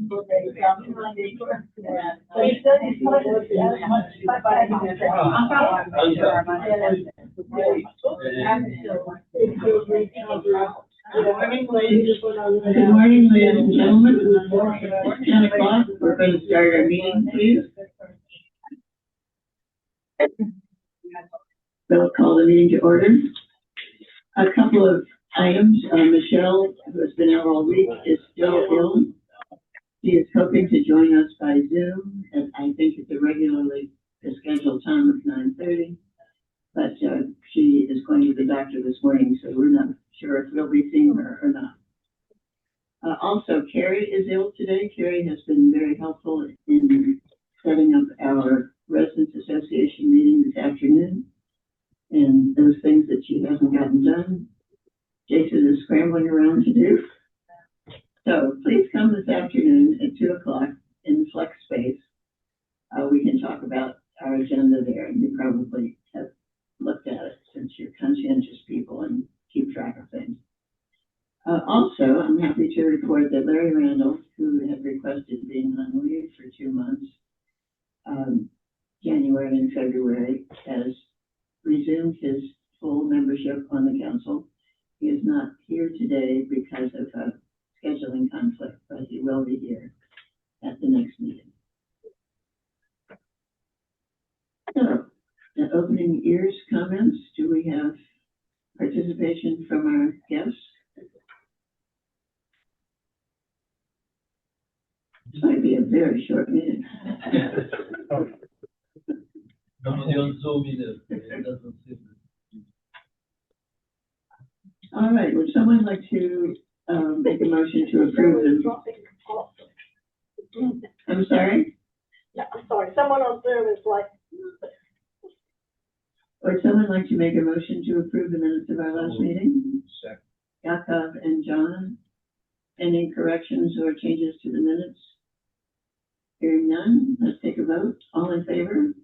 Good morning, ladies and gentlemen. It's 10 o'clock. We're going to start our meeting, please. We'll call the meeting to order. A couple of items. Michelle, who has been out all week, is still ill. She is hoping to join us by Zoom, and I think it's a regularly scheduled time of 9:30. But she is going to the doctor this morning, so we're not sure if we'll be seeing her or not. Also, Carrie is ill today. Carrie has been very helpful in setting up our Residents Association meeting this afternoon. And those things that she hasn't gotten done, Jason is scrambling around to do. So please come this afternoon at 2 o'clock in Flex Space. We can talk about our agenda there, and you probably have looked at it since you're conscientious people and keep track of things. Also, I'm happy to report that Larry Randall, who had requested being on leave for 2 months, January and February, has resumed his full membership on the council. He is not here today because of a scheduling conflict, but he will be here at the next meeting. So, the opening ears comments. Do we have participation from our guests? This might be a very short meeting. All right, would someone like to make a motion to approve them? I'm sorry? Yeah, I'm sorry. Someone on Zoom is like... Would someone like to make a motion to approve the minutes of our last meeting? Second. Yakov and John. Any corrections or changes to the minutes? Hearing none, let's take a vote. All in favor?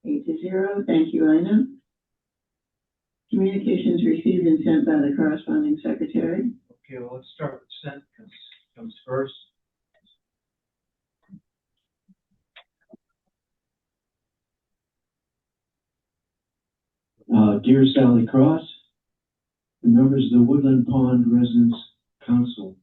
8-0. Thank you, Ina. Communications received and sent by the corresponding secretary. Okay, well, let's start with sent comes first. Dear Sally Cross, the members of the Woodland Pond Residents Council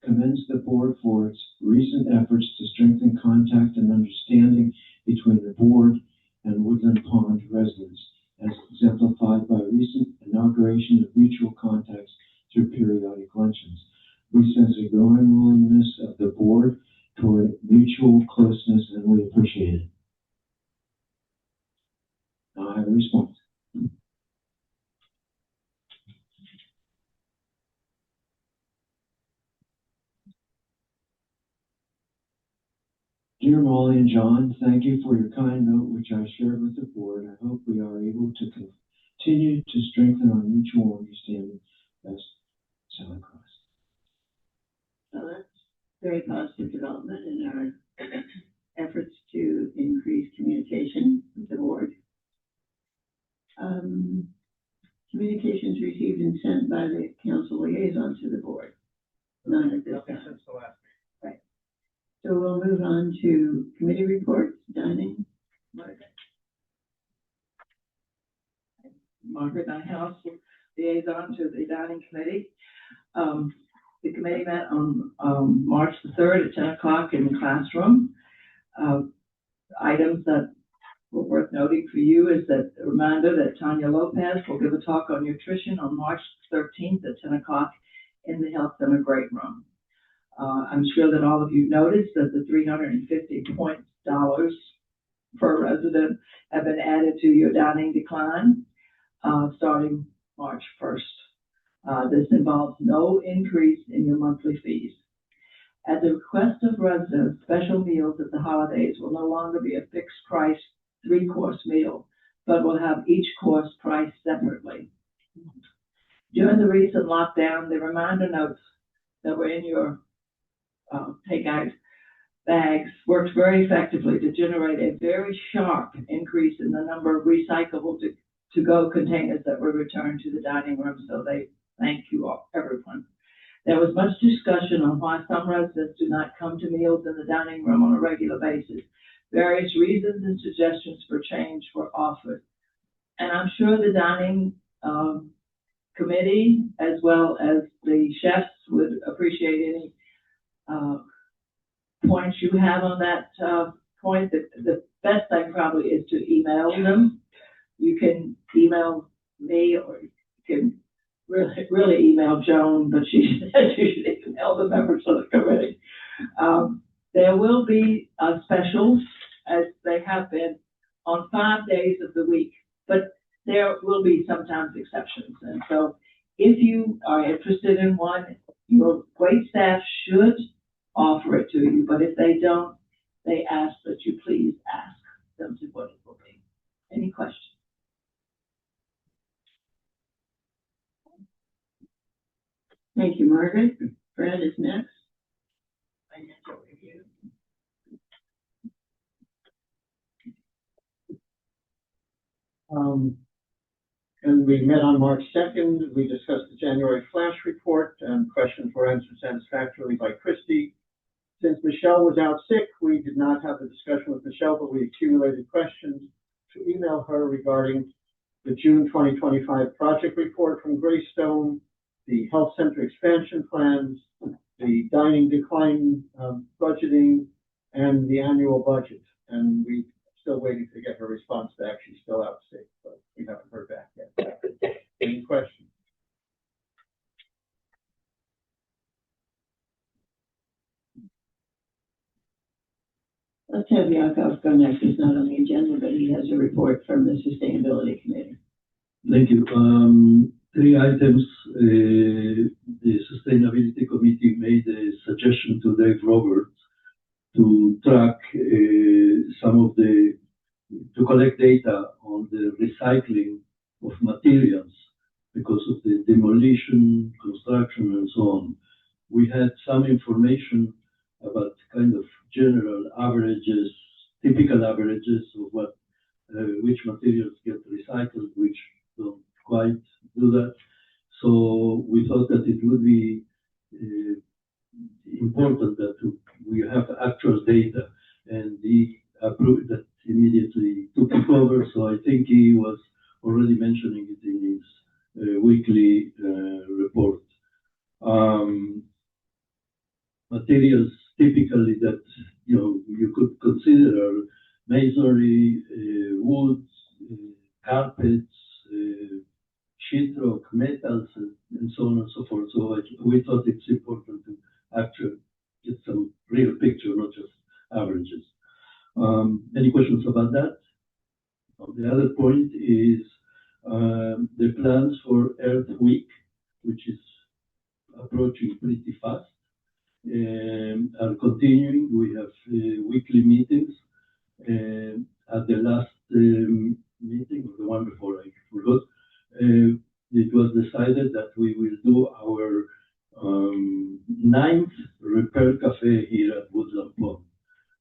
commends the board for its recent efforts to strengthen contact and understanding between the board and Woodland Pond residents, as exemplified by recent inauguration of mutual contacts through periodic luncheons. We sense a growing willingness of the board toward mutual closeness, and we appreciate it. Now I have a response. Dear Molly and John, thank you for your kind note, which I shared with the board. I hope we are able to continue to strengthen our mutual understanding. Best, Sally Cross. So that's very positive development in our efforts to increase communication with the board. Communications received and sent by the council liaison to the board. None at this time. Since the last meeting. Right. So we'll move on to committee reports. Dining. Margaret Nyhouse, liaison to the dining committee. The committee met on March the 3rd at 10 o'clock in the classroom. Items that were worth noting for you is that a reminder that Tanya Lopez will give a talk on nutrition on March 13th at 10 o'clock in the Health Center Great Room. I'm sure that all of you noticed that the $350 per resident have been added to your dining decline starting March 1st. This involves no increase in your monthly fees. At the request of residents, special meals at the holidays will no longer be a fixed price 3-course meal, but will have each course priced separately. During the recent lockdown, the reminder notes that were in your takeout bags worked very effectively to generate a very sharp increase in the number of recyclable to-go containers that were returned to the dining room. So they thank you all, everyone. There was much discussion on why some residents do not come to meals in the dining room on a regular basis. Various reasons and suggestions for change were offered. And I'm sure the dining committee, as well as the chefs, would appreciate any points you have on that point. The best thing probably is to email them. You can email me, or you can really email Joan, but she says you should email the members of the committee. There will be specials, as they have been, on 5 days of the week, but there will be sometimes exceptions. And so if you are interested in one, your wait staff should offer it to you, but if they don't, they ask that you please ask them to what it will be. Any questions? Thank you, Margaret. Brad is next. Financial review. And we met on March 2nd. We discussed the January flash report, and questions were answered satisfactorily by Christie. Since Michelle was out sick, we did not have a discussion with Michelle, but we accumulated questions to email her regarding the June 2025 project report from Greystone, the health center expansion plans, the dining decline budgeting, and the annual budget. And we're still waiting to get her response back. She's still out sick, but we haven't heard back yet. Any questions? Let's have Yakov go next. He's not on the agenda, but he has a report from the Sustainability Committee. Thank you. 3 items. The Sustainability Committee made a suggestion to Dave Roberts to track to collect data on the recycling of materials because of the demolition, construction, and so on. We had some information about kind of general averages, typical averages of which materials get recycled, which don't quite do that. So we thought that it would be important that we have actual data, and he approved that immediately took it over. So I think he was already mentioning it in his weekly report. Materials typically that you could consider are masonry, wood, carpets, sheetrock, metals, and so on and so forth. So we thought it's important to actually get some real picture, not just averages. Any questions about that? The other point is the plans for Earth Week, which is approaching pretty fast, are continuing. We have weekly meetings. At the last meeting, or the one before, I forgot, it was decided that we will do our 9th Repair Cafe here at Woodland Pond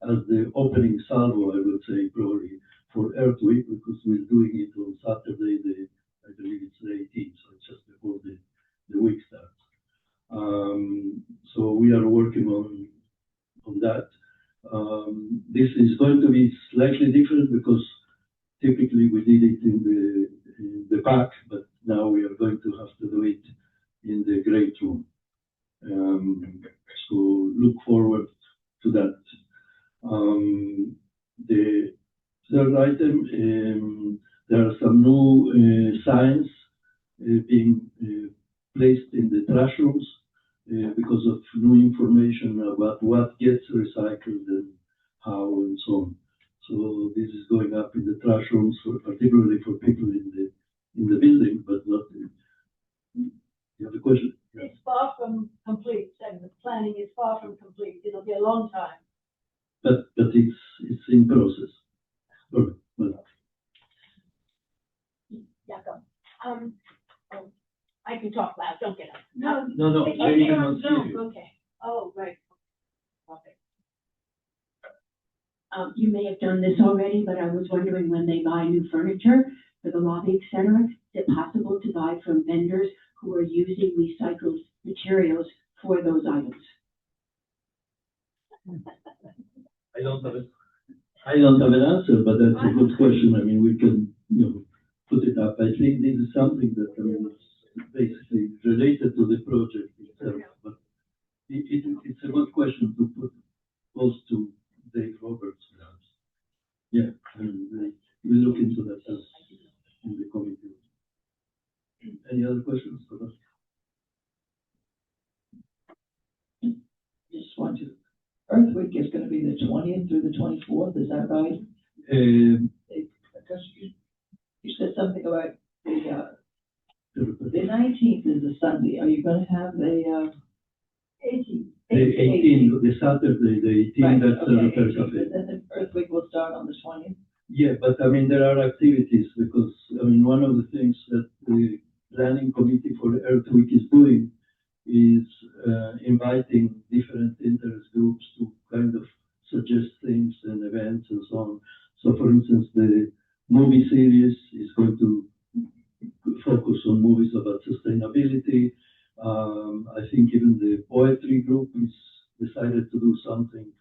as the opening salvo, I would say, probably for Earth Week, because we're doing it on Saturday, I believe it's the 18th, so it's just before the week starts. So we are working on that. This is going to be slightly different because typically we did it in the back, but now we are going to have to do it in the great room. So look forward to that. The third item, there are some new signs being placed in the trash rooms because of new information about what gets recycled and how and so on. So this is going up in the trash rooms, particularly for people in the building, but not. You have a question? It's far from complete, and the planning is far from complete. It'll be a long time. But it's in process. Well, Jacob, I can talk loud, don't get up. no. Oh, you're on Zoom, okay. Oh, right. Okay. You may have done this already, but I was wondering when they buy new furniture for the lobbying center, is it possible to buy from vendors who are using recycled materials for those items? I don't have an answer, but that's a good question. I mean, we can, put it up. I think this is something that, is basically related to the project itself, but it's a good question to put close to Dave Roberts. Yeah, and we look into that as in the committee. Any other questions for us? Just want to, Earth Week is gonna be the 20th through the 24th, is that right? Because you said something about the 19th is a Sunday. Are you gonna have the 18th? The 18th, the Saturday, the 18th, Right, that's okay, Repair 18th, Cafe. and then Earth Week will start on the 20th. Yeah, but I mean, there are activities because, I mean, one of the things that the planning committee for Earth Week is doing is inviting different interest groups to kind of suggest things and events and so on. So for instance, the movie series is going to focus on movies about sustainability. I think even the poetry group is decided to do something.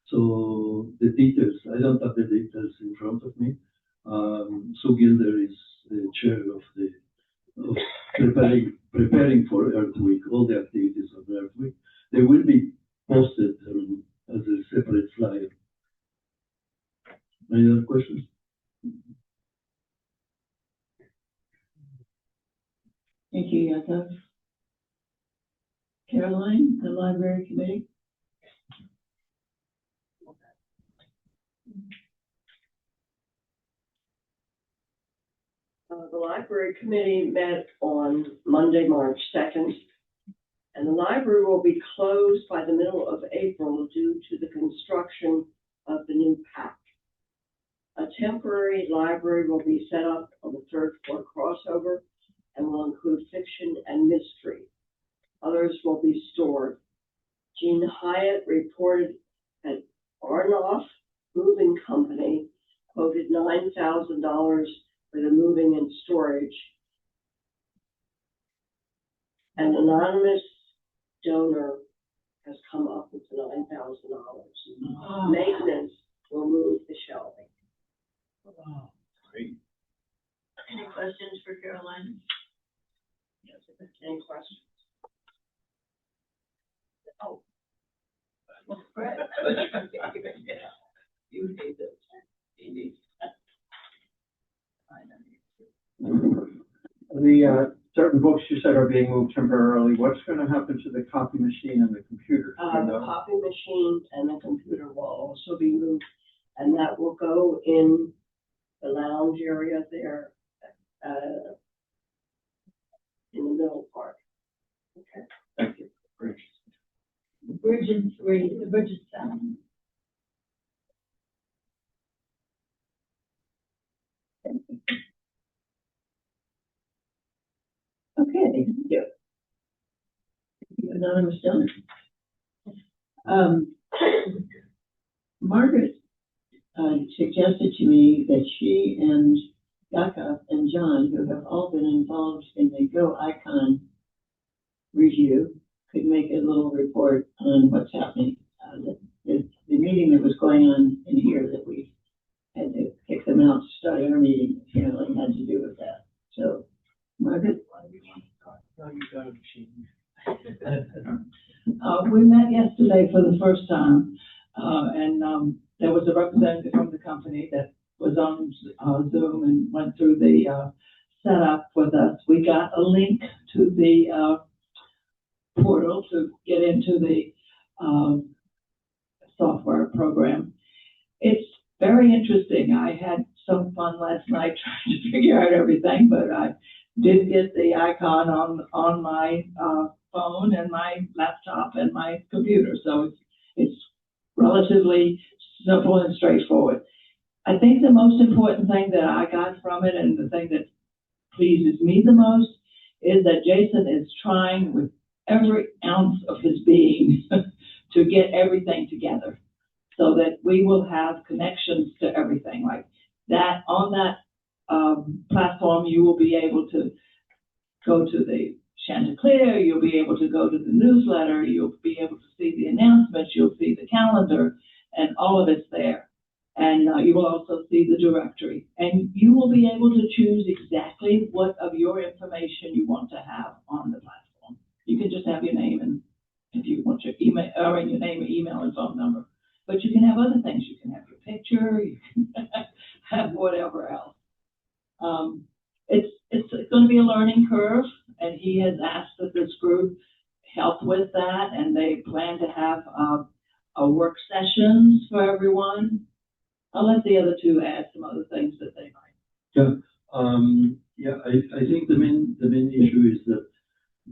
So the details, I don't have the details in front of me. Sue Gilder is the chair of preparing for Earth Week, all the activities of Earth Week. They will be posted as a separate flyer. Any other questions? Thank you, Yaakov. Caroline, the library committee? The library committee met on Monday, March 2nd, and the library will be closed by the middle of April due to the construction of the new PAC. A temporary library will be set up on the third floor crossover and will include fiction and mystery. Others will be stored. Jean Hyatt reported that Arnoff Moving Company quoted $9,000 for the moving and storage. An anonymous donor has come up with $9,000. Maintenance will move the shelving. Wow, great. Any questions for Caroline? Yes, any questions? Oh. Brett. You need this. You need The certain books you said are being moved temporarily. What's going to happen to the copy machine and the computer? The copy machine and the computer will also be moved, and that will go in the lounge area there, in the middle part. Okay. Thank you. Great. Bridget 3, the Bridget 7. Okay, thank you. Anonymous donor. Margaret suggested to me that she and Yaakov and John, who have all been involved in the Go Icon review, could make a little report on what's happening. The meeting that was going on in here that we had to kick them out to start our meeting apparently had to do with that. So, Margaret? We met yesterday for the first time, and there was a representative from the company that was on Zoom and went through the setup with us. We got a link to the portal to get into the software program. It's very interesting. I had some fun last night trying to figure out everything, but I did get the icon on my phone and my laptop and my computer, so it's relatively simple and straightforward. I think the most important thing that I got from it, and the thing that pleases me the most, is that Jason is trying with every ounce of his being to get everything together so that we will have connections to everything like that. On that platform, you will be able to go to the Chanticleer, you'll be able to go to the newsletter, you'll be able to see the announcements, you'll see the calendar, and all of it's there. And you will also see the directory. And you will be able to choose exactly what of your information you want to have on the platform. You can just have your name and if you want your email, or your name, email, and phone number. But you can have other things. You can have your picture, you can have whatever else. It's going to be a learning curve, and he has asked that this group help with that, and they plan to have a work sessions for everyone. I'll let the other two add some other things that they might. I think the main issue is that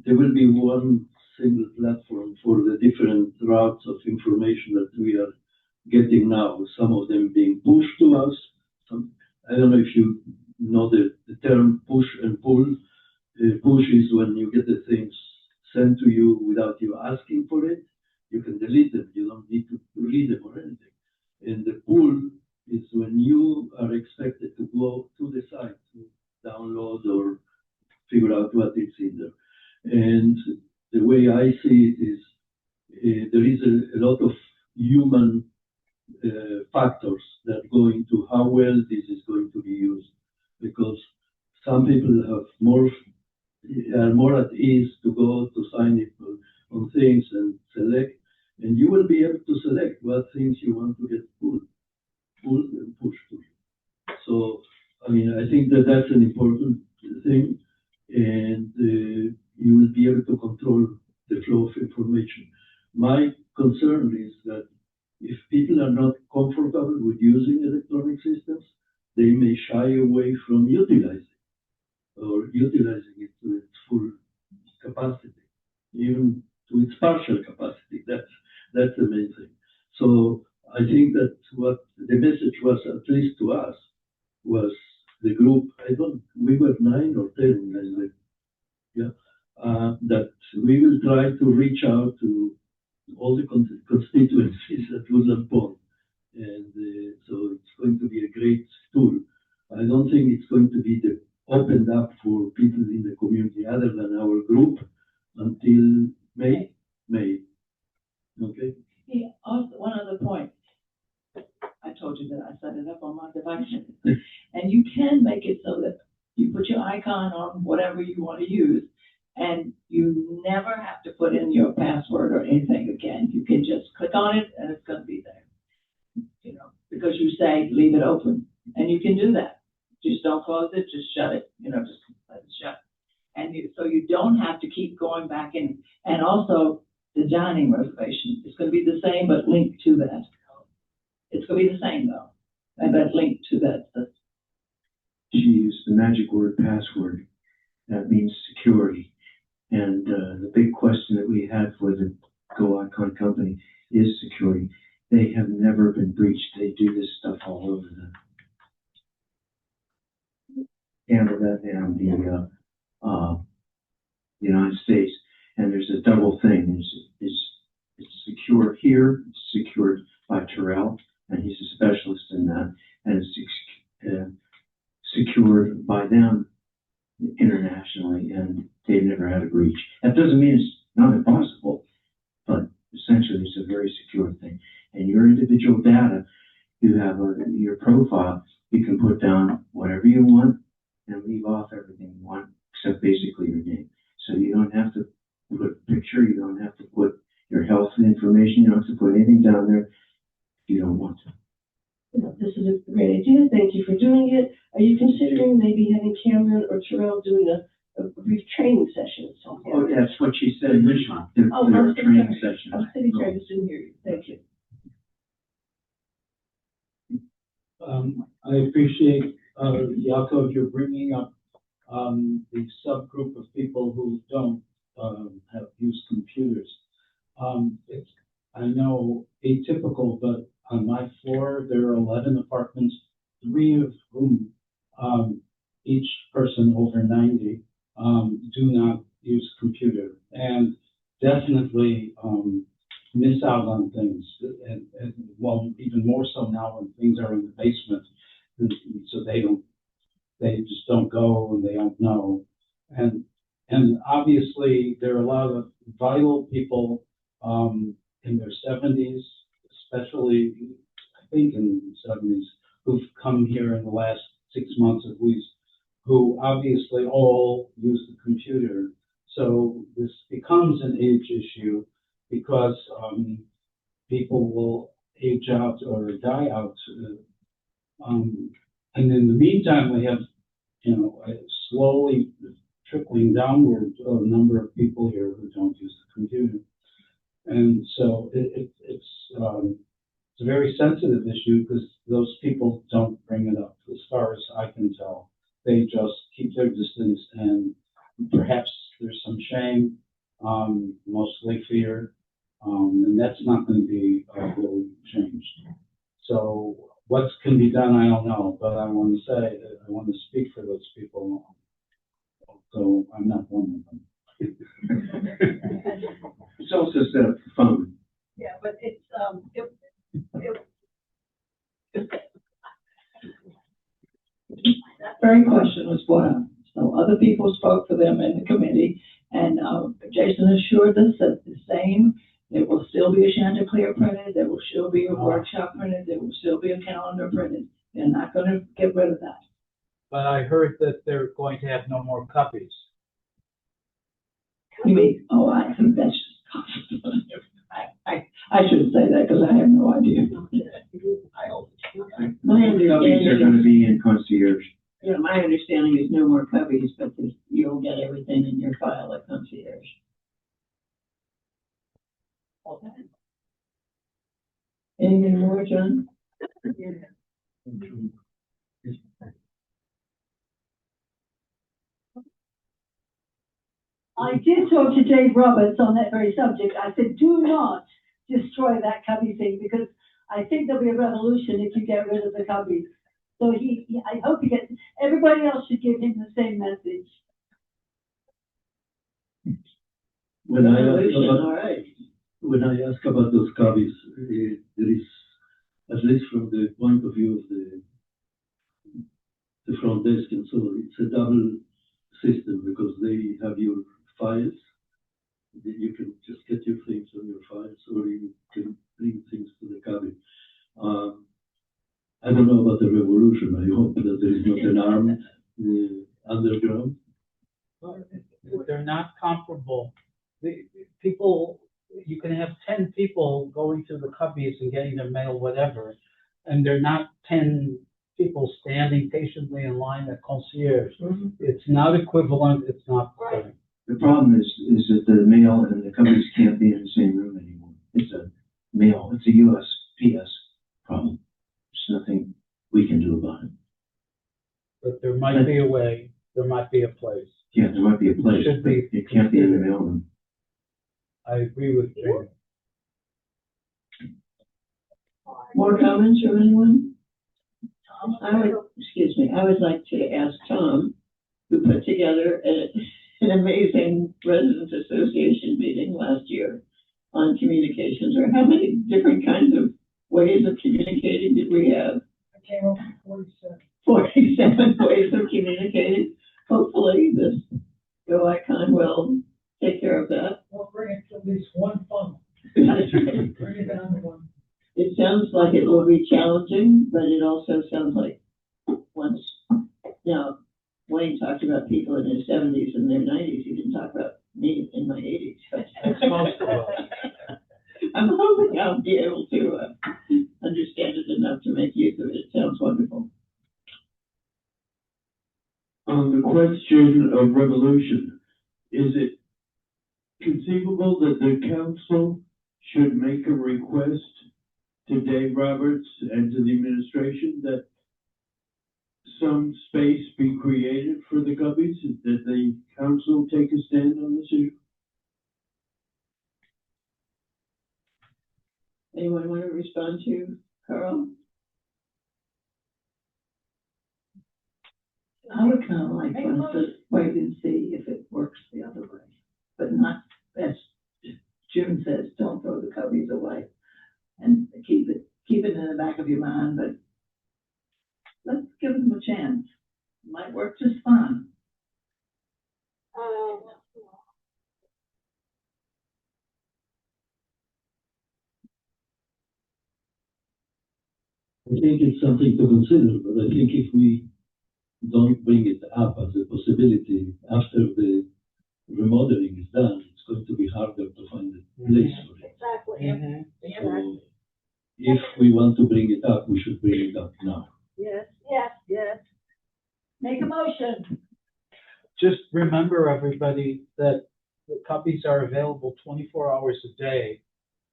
there will be one single platform for the different routes of information that we are getting now. Some of them being pushed to us. I don't know if you know the term push and pull. Push is when you get the things sent to you without you asking for it. You can delete them. You don't need to read them or anything. And the pull is when you are expected to go to the site to download or figure out what is in there. And the way I see it is there is a lot of human factors that go into how well this is going to be used, because some people are more at ease to go to sign it on things and select, and you will be able to select what things you want to get pulled and pushed to you. So, I mean, I think that that's an important thing, and you will be able to control the flow of information. My concern is that if people are not comfortable with using electronic systems, they may shy away from utilizing it to its full capacity, even to its partial capacity. That's the main thing. So I think that what the message was, at least to us, was the group, we were 9 or 10, that we will try to reach out to all the constituencies at Woodland Pond. And so it's going to be a great tool. I don't think it's going to be opened up for people in the community other than our group until May. Okay? Yeah, also, one other point. I told you that I set it up on my device. And you can make it so that you put your icon on whatever you want to use, and you never have to put in your password or anything again. You can just click on it and it's going to be there. You know, because you say leave it open, and you can do that. Just don't close it, just shut it. You know, just let it shut. And so you don't have to keep going back in. And also, the dining reservation is going to be the same, but linked to that. It's going to be the same though, and that link to that. She used the magic word password. That means security. And the big question that we had for the GoIcon company is security. They have never been breached. They do this stuff all over the Canada and the United States. And there's a double thing. It's secure here. It's secured by Terrell, and he's a specialist in that. And it's secured by them internationally, and they've never had a breach. That doesn't mean it's not impossible, but essentially it's a very secure thing. And your individual data, you have your profile, you can put down whatever you want and leave off everything you want, except basically your name. So you don't have to put a picture, you don't have to put your health information, you don't have to put anything down there if you don't want to. This is a great idea. Thank you for doing it. Are you considering maybe having Cameron or Terrell doing a brief training session? Oh, that's what she said initially. Their training session. I'm sitting here, I just didn't hear you. Thank you. I appreciate, Yaakov, you're bringing up the subgroup of people who don't have used computers. It's, I know, atypical, but on my floor, there are 11 apartments, 3 of whom, each person over 90, do not use computer, and definitely miss out on things, and well, even more so now when things are in the basement, so they just don't go and they don't know, and And obviously, there are a lot of vital people, in their seventies, especially, I think in the seventies, who've come here in the last 6 months at least, who obviously all use the computer. So this becomes an age issue because, people will age out or die out. And in the meantime, we have, slowly trickling downward a number of people here who don't use the computer. And so it's a very sensitive issue because those people don't bring it up, as far as I can tell. They just keep their distance, and perhaps there's some shame, mostly fear, and that's not going to be really changed. So what can be done, I don't know, but I want to speak for those people, so I'm not one of them. It's also set up for fun. Yeah, but it's, That very question was brought up. So other people spoke for them in the committee, and Jason assured us that the same, there will still be a Chanticleer printed, there will still be a workshop printed, there will still be a calendar printed. They're not going to get rid of that. But I heard that they're going to have no more copies. You mean, oh, I think that's just, I shouldn't say that because I have no idea. My Copies are understanding going to is, be in concierge. my understanding is no more copies, but you'll get everything in your file at concierge. Anything more, John? I did talk to Dave Roberts on that very subject. I said, do not destroy that cubby thing, because I think there'll be a revolution if you get rid of the cubbies. So I hope he gets, everybody else should give him the same message. When I Revolution, ask all right. about those copies, there is, at least from the point of view of the front desk and so on, it's a double system because they have your files. You can just get your things on your files, or you can bring things to the cabin. I don't know about the revolution. I hope that there is not an armed underground. They're not comparable. People, you can have 10 people going to the cubbies and getting their mail, whatever, and they're not 10 people standing patiently in line at concierge. Mm-hmm. It's not equivalent. It's not the same. The problem is that the mail and the copies can't be in the same room anymore. It's a USPS problem. There's nothing we can do about it. But there might be a way. There might be a place. Yeah, there might be a place, Should but be it can't be in the mail room. I agree with Jamie. More comments from anyone? I would like to ask Tom, who put together an amazing residents association meeting last year on communications, or how many different kinds of ways of communicating did we have? I came up with 47. 47 ways of communicating. Hopefully this Go Icon will take care of that. We'll bring it to at least one funnel. Bring it down to one. It sounds like it will be challenging, but it also sounds like once, Wayne talked about people in their 70s and their 90s. He didn't talk about me in my 80s. It's most of us. I'm hoping I'll be able to understand it enough to make use of it. It sounds wonderful. On the question of revolution, is it conceivable that the council should make a request to Dave Roberts and to the administration that some space be created for the guppies, that the council take a stand on this issue? Anyone want to respond to Carl? I would kind of like one to wait and see if it works the other way, but not, as June says, don't throw the cubbies away and keep it in the back of your mind, but let's give them a chance. Might work just fine. I think it's something to consider, but I think if we don't bring it up as a possibility after the remodeling is done, it's going to be harder to find a place for it. Exactly. So if we want to bring it up, we should bring it up now. Yes, yes, yes. Make a motion. Just remember, everybody, that the copies are available 24 hours a day,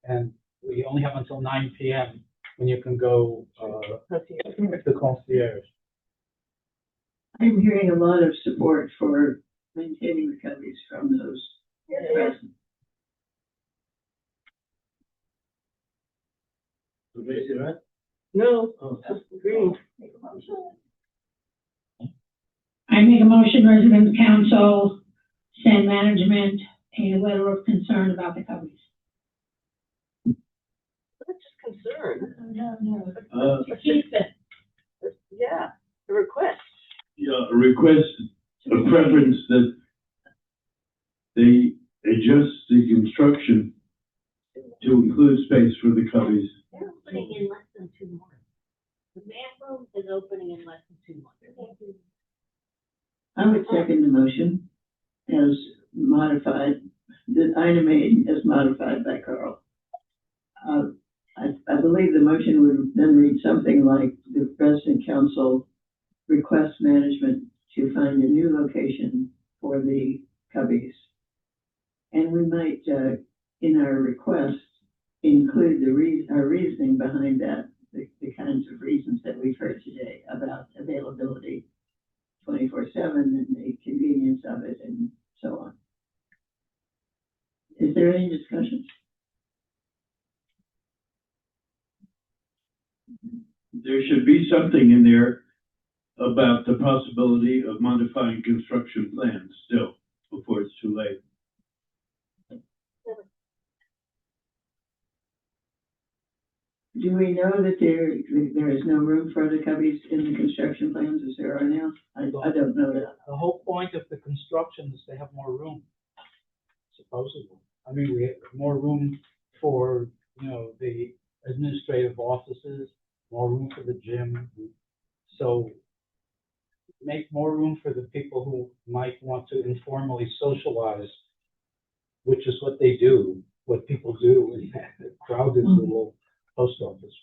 and we only have until 9 p.m. when you can go to concierge. I'm hearing a lot of support for maintaining the copies from those present. Raise your hand. No, Oh. green. Make a motion. I make a motion, residents council send management a letter of concern about the copies. Not just concern, No. Keep it. yeah, the request. Yeah, a request, a preference that they adjust the construction to include space for the cubbies. They're opening in less than 2 months. The math room is opening in less than 2 months. I would second the motion as modified, the item 8 as modified by Carl. I believe the motion would then read something like the resident council requests management to find a new location for the cubbies. And we might, in our request, include our reasoning behind that, the kinds of reasons that we've heard today about availability 24/7 and the convenience of it and so on. Is there any discussion? There should be something in there about the possibility of modifying construction plans still, before it's too late. Do we know that there is no room for the cubbies in the construction plans as there are now? I don't know that. The whole point of the construction is to have more room, supposedly. I mean, we have more room for, the administrative offices, more room for the gym. So make more room for the people who might want to informally socialize, which is what they do, what people do in a crowded little post office.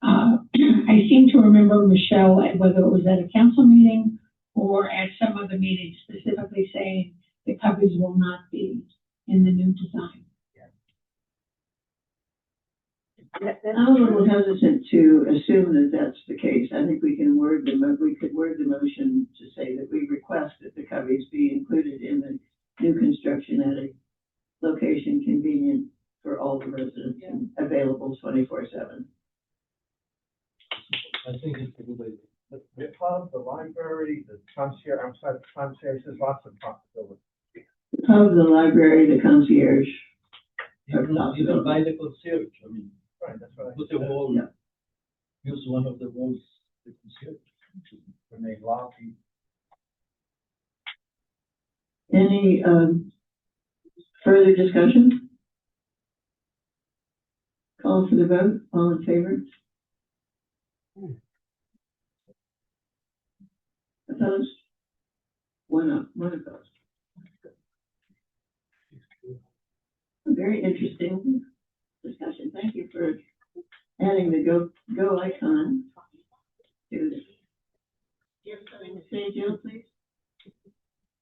I seem to remember Michelle, whether it was at a council meeting or at some other meeting, specifically saying the cubbies will not be in the new design. I'm a little hesitant to assume that that's the case. I think we could word the motion to say that we request that the cubbies be included in the new construction at a location convenient for all the residents and available 24/7. I think it's a good idea. The pub, the library, the concierge, outside the concierge, there's lots of possibilities. The pub, the library, the concierge. Even by the concierge, I mean, Right, that's what I put a said. wall, Yeah. use one of the walls, the concierge. When they lobby. Any further discussion? Call for the vote. All in favor? Opposed? One opposed. Very interesting discussion. Thank you for adding the go icon to this. Do you have something to say, Jill, please?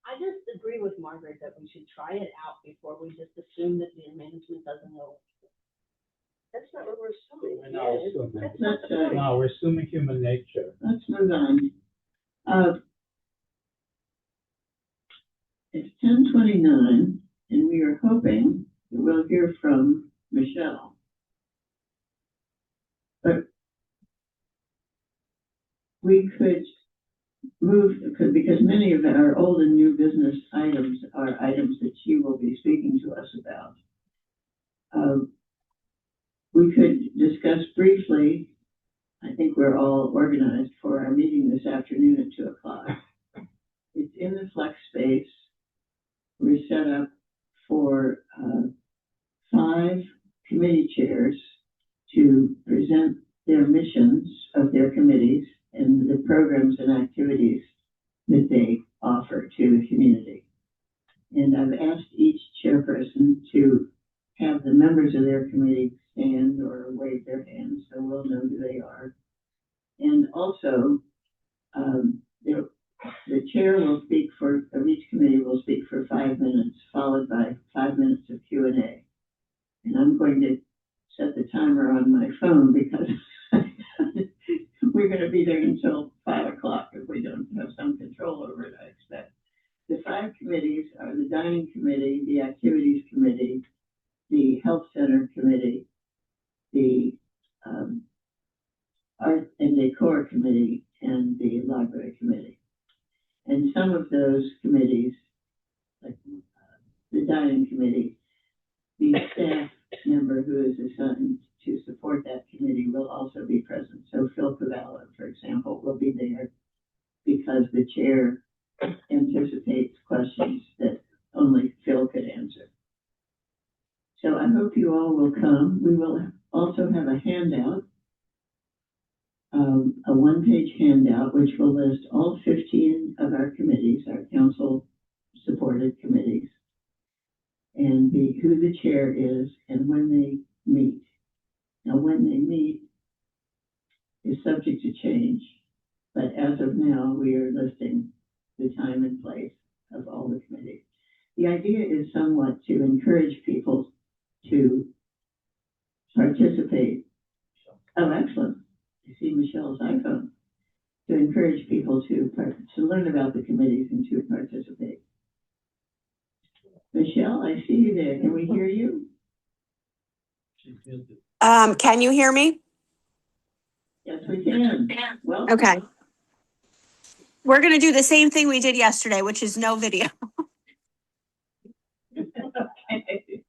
I just agree with Margaret that we should try it out before we just assume that the management doesn't know. That's not what we're assuming. We're not assuming. That's not the point. No, we're assuming human nature. Let's move on. It's 10:29, and we are hoping that we'll hear from Michelle. But we could move, because many of our old and new business items are items that she will be speaking to us about. We could discuss briefly, I think we're all organized for our meeting this afternoon at 2:00. It's in the flex space. We're set up for 5 committee chairs to present their missions hand or wave their hand, so we'll know who they are. And also, the chair will speak of each committee will speak for 5 minutes, followed by 5 minutes of Q&A. And I'm going to set the timer on my phone because we're going to be there until 5 o'clock if we don't have some control over it, I expect. The 5 committees are the dining committee, the activities committee, the health center committee, the art and decor committee, and the library committee. And some of those committees, like the dining committee, the staff member who is assigned to support that committee will also be present. So Phil Cavallo, for example, will be there because the chair anticipates questions that only Phil could answer. So I hope you all will come. We will also have a handout, a one-page handout, which will list all 15 of our committees, our council-supported committees, and who the chair is and when they meet. Now, when they meet is subject to change, but as of now, we are listing the time and place of all the committees. The idea is somewhat to encourage people to participate. Oh, excellent. You see Michelle's iPhone. To encourage people to learn about the committees and to participate. Michelle, I see you there. Can we hear you? Can you hear me? Yes, we can. Welcome. Okay. We're going to do the same thing we did yesterday, which is no video. Okay.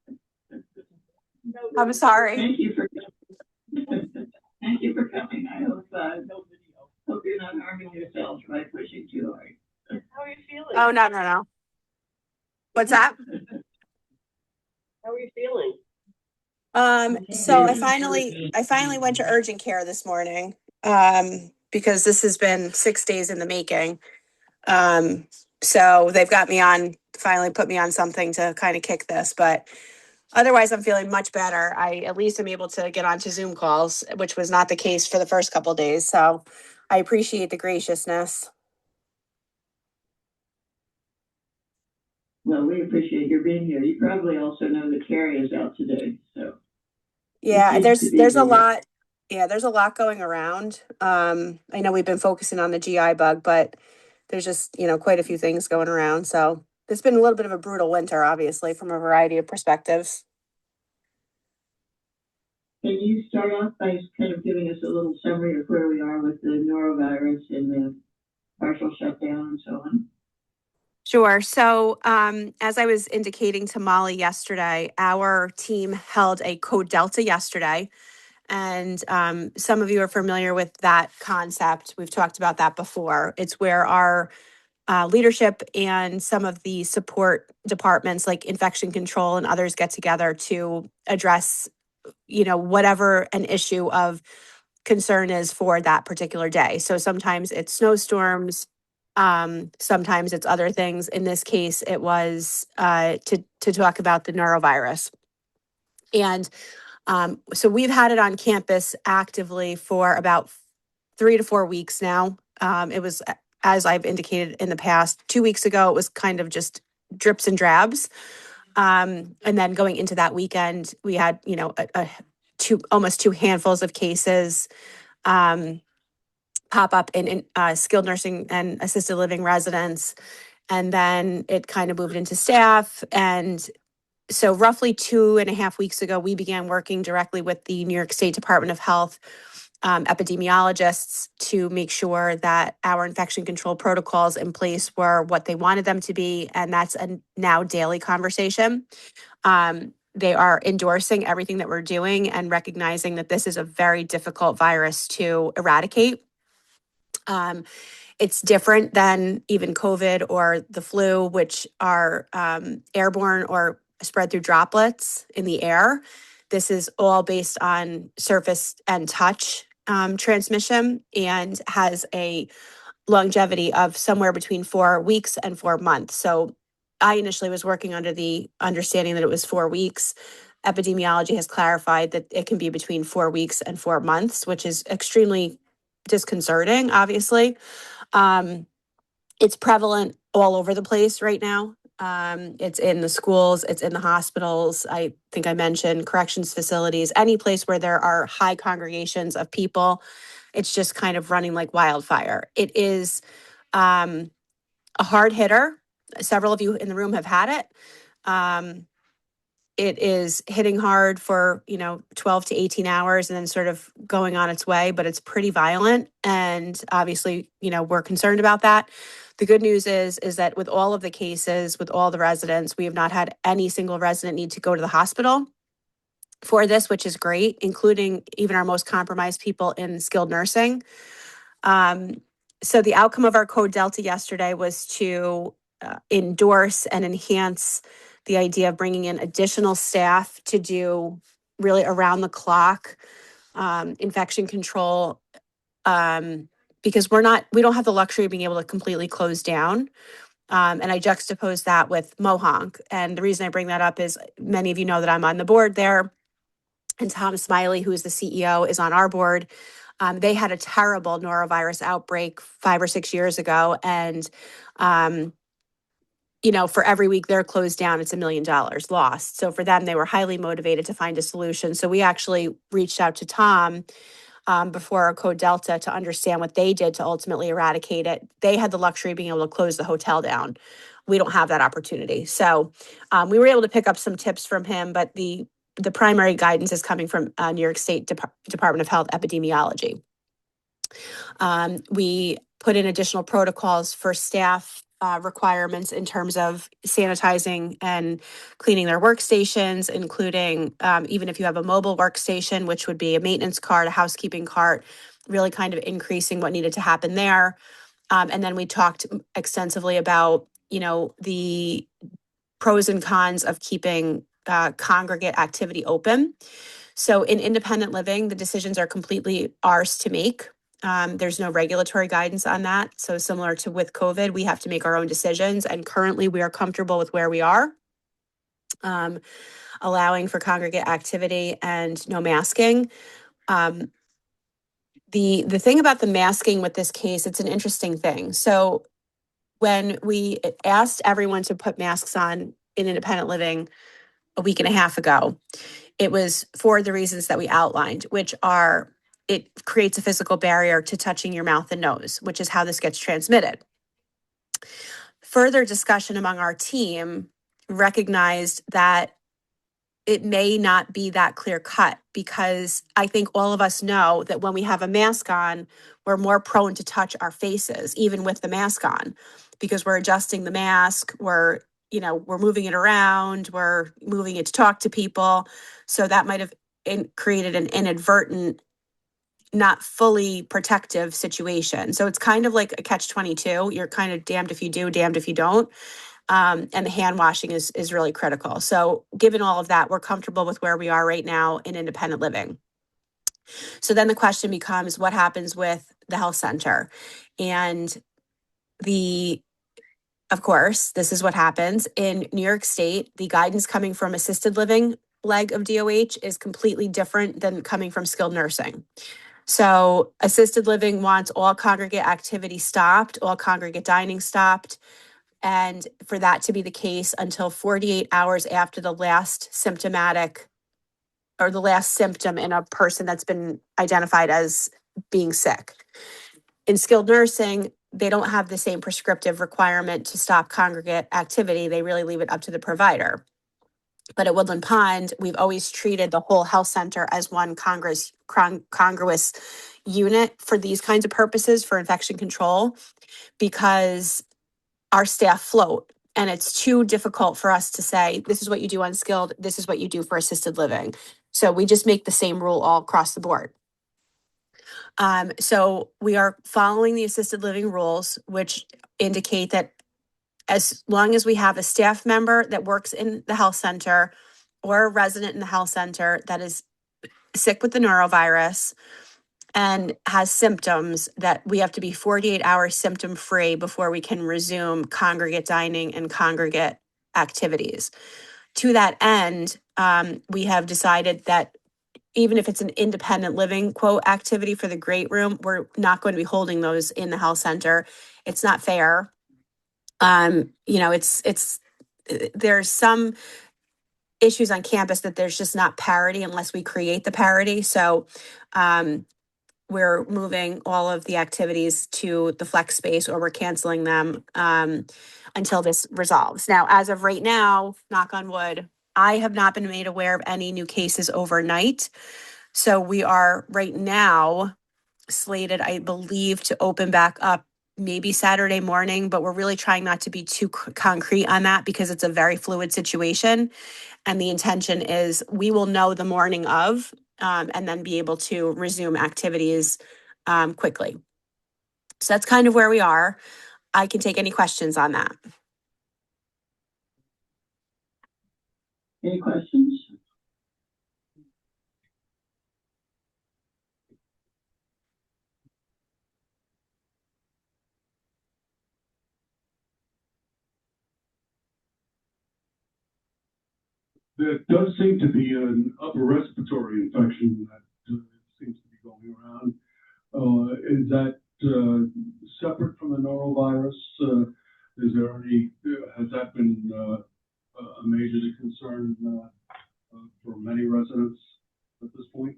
I'm sorry. Thank you for thank you for coming. I hope no video. Hope you're not harming yourselves by pushing too hard. How are you feeling? Oh, no. What's that? How are you feeling? So I finally went to urgent care this morning, because this has been 6 days in the making. So they've finally put me on something to kind of kick this, but otherwise I'm feeling much better. I at least am able to get onto Zoom calls, which was not the case for the first couple of days. So I appreciate the graciousness. Well, we appreciate your being here. You probably also know that Carrie is out today, so. Yeah, there's a lot. Yeah, there's a lot going around. I know we've been focusing on the GI bug, but there's just, quite a few things going around. So it's been a little bit of a brutal winter, obviously, from a variety of perspectives. Can you start off by kind of giving us a little summary of where we are with the norovirus and the partial shutdown and so on? Sure. So as I was indicating to Molly yesterday, our team held a Code Delta yesterday. And some of you are familiar with that concept. We've talked about that before. It's where our leadership and some of the support departments like infection control and others get together to address, whatever an issue of concern is for that particular day. So sometimes it's snowstorms, sometimes it's other things. In this case, it was to talk about the norovirus. And so we've had it on campus actively for about 3 to 4 weeks now. It was, as I've indicated in the past, 2 weeks ago, it was kind of just drips and drabs. And then going into that weekend, we had, almost 2 handfuls of cases pop up in skilled nursing and assisted living residents. And then it kind of moved into staff. And so roughly 2.5 weeks ago, we began working directly with the New York State Department of Health epidemiologists to make sure that our infection control protocols in place were what they wanted them to be. And that's a now daily conversation. They are endorsing everything that we're doing and recognizing that this is a very difficult virus to eradicate. It's different than even COVID or the flu, which are airborne or spread through droplets in the air. This is all based on surface and touch transmission and has a longevity of somewhere between 4 weeks and 4 months. So I initially was working under the understanding that it was 4 weeks. epidemiology has clarified that it can be between 4 weeks and 4 months, which is extremely disconcerting, obviously. It's prevalent all over the place right now. It's in the schools, it's in the hospitals. I think I mentioned corrections facilities, any place where there are high congregations of people. It's just kind of running like wildfire. It is a hard hitter. Several of you in the room have had it. It is hitting hard for, 12 to 18 hours and then sort of going on its way, but it's pretty violent. And obviously, we're concerned about that. The good news is that with all of the cases, with all the residents, we have not had any single resident need to go to the hospital for this, which is great, including even our most compromised people in skilled nursing. So the outcome of our Code Delta yesterday was to endorse and enhance the idea of bringing in additional staff to do really around the clock infection control, because we don't have the luxury of being able to completely close down. And I juxtapose that with Mohonk. And the reason I bring that up is many of you know that I'm on the board there, and Tom Smiley, who is the CEO, is on our board. They had a terrible norovirus outbreak 5 or 6 years ago. And, for every week they're closed down, it's $1 million lost. So for them, they were highly motivated to find a solution. So we actually reached out to Tom before our Code Delta to understand what they did to ultimately eradicate it. They had the luxury of being able to close the hotel down. We don't have that opportunity. So we were able to pick up some tips from him, but the primary guidance is coming from New York State Department of Health epidemiology. We put in additional protocols for staff requirements in terms of sanitizing and cleaning their workstations, including even if you have a mobile workstation, which would be a maintenance cart, a housekeeping cart, really kind of increasing what needed to happen there. And then we talked extensively about, the pros and cons of keeping congregate activity open. So in independent living, the decisions are completely ours to make. There's no regulatory guidance on that. So similar to with COVID, we have to make our own decisions. And currently we are comfortable with where we are, allowing for congregate activity and no masking. The thing about the masking with this case, it's an interesting thing. So when we asked everyone to put masks on in independent living a week and a half ago, it was for the reasons that we outlined, which are it creates a physical barrier to touching your mouth and nose, which is how this gets transmitted. Further discussion among our team recognized that it may not be that clear cut, because I think all of us know that when we have a mask on, we're more prone to touch our faces, even with the mask on, because we're adjusting the mask, we're moving it around, we're moving it to talk to people. So that might have created an inadvertent, not fully protective situation. So it's kind of like a catch-22. You're kind of damned if you do, damned if you don't. And the hand washing is really critical. So given all of that, we're comfortable with where we are right now in independent living. So then the question becomes, what happens with the health center? And of course, this is what happens in New York State. The guidance coming from assisted living leg of DOH is completely different than coming from skilled nursing. So assisted living wants all congregate activity stopped, all congregate dining stopped, and for that to be the case until 48 hours after the last symptom in a person that's been identified as being sick. In skilled nursing, they don't have the same prescriptive requirement to stop congregate activity. They really leave it up to the provider. But at Woodland Pond, we've always treated the whole health center as one congruous unit for these kinds of purposes for infection control, because our staff float. And it's too difficult for us to say, this is what you do on skilled, this is what you do for assisted living. So we just make the same rule all across the board. So we are following the assisted living rules, which indicate that as long as we have a staff member that works in the health center or a resident in the health center that is sick with the norovirus and has symptoms, that we have to be 48 hours symptom free before we can resume congregate dining and congregate activities. to that end, we have decided that even if it's an independent living quote activity for the great room, we're not going to be holding those in the health center. It's not fair. There's some issues on campus that there's just not parity unless we create the parity. So we're moving all of the activities to the flex space, or we're canceling them until this resolves. Now, as of right now, knock on wood, I have not been made aware of any new cases overnight. So we are right now slated, I believe, to open back up maybe Saturday morning, but we're really trying not to be too concrete on that because it's a very fluid situation. And the intention is we will know the morning of, and then be able to resume activities quickly. So that's kind of where we are. I can take any questions on that. Any questions? There does seem to be an upper respiratory infection that seems to be going around. Is that separate from the norovirus? Is there any, has that been a major concern for many residents at this point?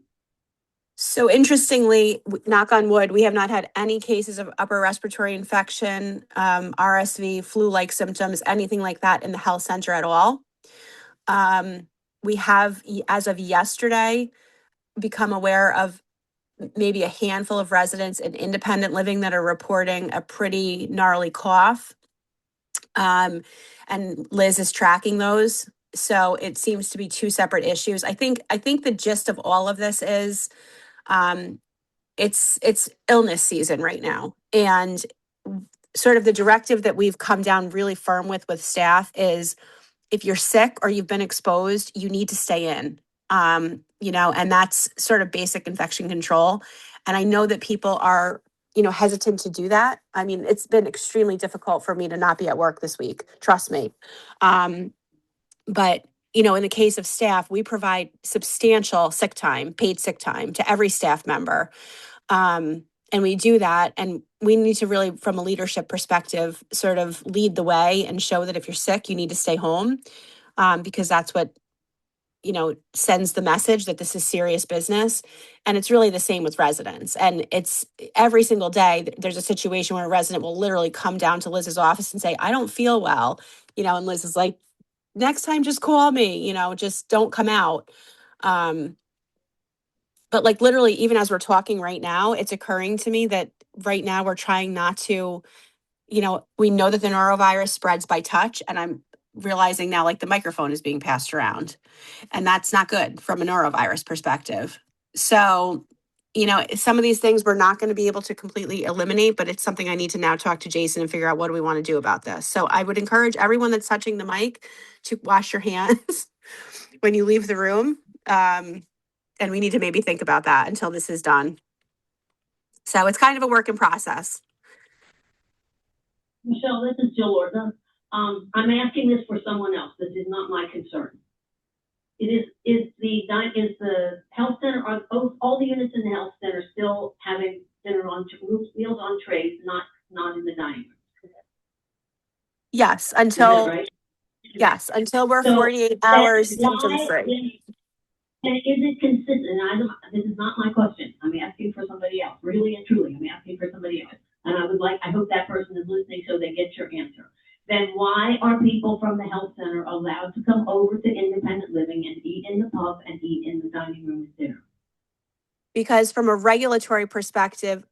So interestingly, knock on wood, we have not had any cases of upper respiratory infection, RSV, flu-like symptoms, anything like that in the health center at all. We have, as of yesterday, become aware of maybe a handful of residents in independent living that are reporting a pretty gnarly cough. And Liz is tracking those. So it seems to be two separate issues. I think the gist of all of this is it's illness season right now. And sort of the directive that we've come down really firm with staff is if you're sick or you've been exposed, you need to stay in, and that's sort of basic infection control. And I know that people are, hesitant to do that. I mean, it's been extremely difficult for me to not be at work this week. Trust me. But in the case of staff, we provide substantial sick time, paid sick time to every staff member. And we do that. And we need to really, from a leadership perspective, sort of lead the way and show that if you're sick, you need to stay home, because that's what, sends the message that this is serious business. And it's really the same with residents. And it's every single day, there's a situation where a resident will literally come down to Liz's office and say, I don't feel well, and Liz is like, next time, just call me, just don't come out. But like literally, even as we're talking right now, it's occurring to me that right now we're trying not to, we know that the norovirus spreads by touch, and I'm realizing now like the microphone is being passed around, and that's not good from a norovirus perspective. So, some of these things we're not going to be able to completely eliminate, but it's something I need to now talk to Jason and figure out what do we want to do about this. So I would encourage everyone that's touching the mic to wash your hands when you leave the room. And we need to maybe think about that until this is done. So it's kind of a work in process. Michelle, this is Jill Ortna. I'm asking this for someone else. This is not my concern. Is the health center, are all the units in the health center still having dinner on meals on trays, not in the dining room? Yes, until right? Yes, until we're 48 hours symptom free. And is it consistent? This is not my question. I'm asking for somebody else. Really and truly, I'm asking for somebody else. And I hope that person is listening so they get your answer. Then why are people from the health center allowed to come over to independent living and eat in the pub and eat in the dining room at dinner? Because from a regulatory perspective,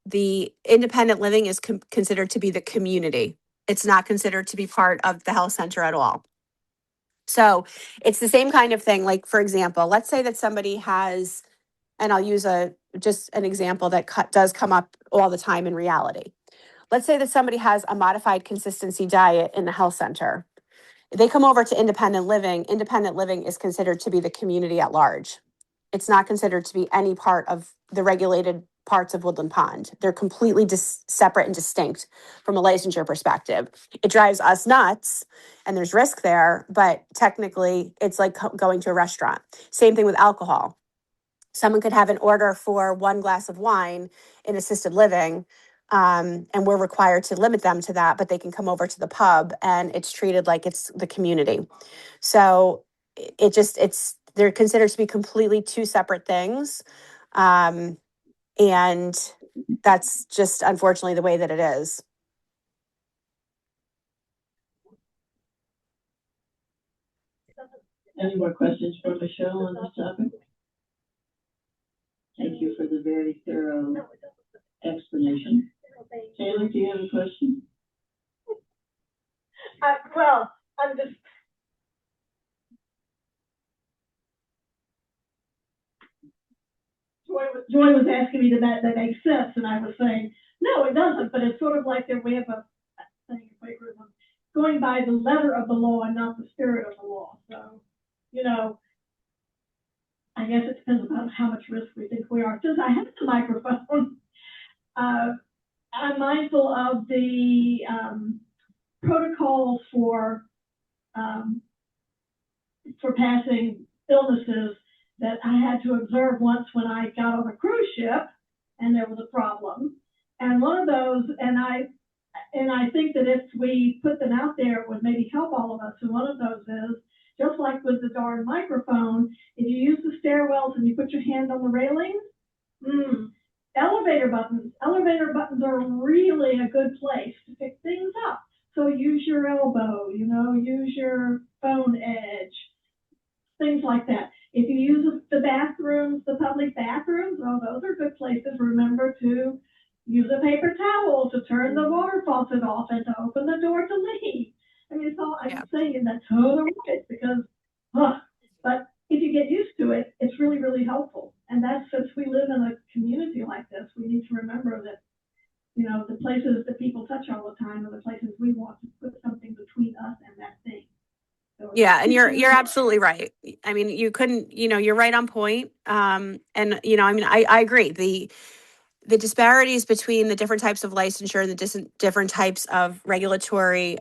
the independent living is considered to be the community. It's not considered to be part of the health center at all. So it's the same kind of thing. Like, for example, let's say that somebody has, and I'll use just an example that does come up all the time in reality. Let's say that somebody has a modified consistency diet in the health center. They come over to independent living. Independent living is considered to be the community at large. It's not considered to be any part of the regulated parts of Woodland Pond. They're completely separate and distinct from a licensure perspective. It drives us nuts and there's risk there, but technically it's like going to a restaurant. Same thing with alcohol. Someone could have an order for 1 glass of wine in assisted living, and we're required to limit them to that, but they can come over to the pub and it's treated like it's the community. So they're considered to be completely two separate things. And that's just unfortunately the way that it is. Any more questions for Michelle on this topic? Thank you for the very thorough explanation. Taylor, do you have a question? Well, I'm just. Joy was asking me that makes sense, and I was saying, no, it doesn't, but it's sort of like that we have a thing, going by the letter of the law and not the spirit of the law. So, you know, I guess it depends on how much risk we think we are. Since I have the microphone, I'm mindful of the protocols for passing illnesses that I had to observe once when I got on a cruise ship and there was a problem. And one of those, and I think that if we put them out there, it would maybe help all of us. And one of those is, just like with the darn microphone, if you use the stairwells and you put your hand on the railings, elevator buttons are really a good place to pick things up. So use your elbow, use your phone edge, things like that. If you use the bathrooms, the public bathrooms, those are good places. Remember to use a paper towel to turn the water faucet off and to open the door to leave. I mean, it's all I'm saying that's totally right because, but if you get used to it, it's really, really helpful. And that's since we live in a community like this, we need to remember that, the places that people touch all the time are the places we want to put something between us and that thing. So yeah, and you're absolutely right. I mean, you couldn't, you're right on point. And I agree. The disparities between the different types of licensure and the different types of regulatory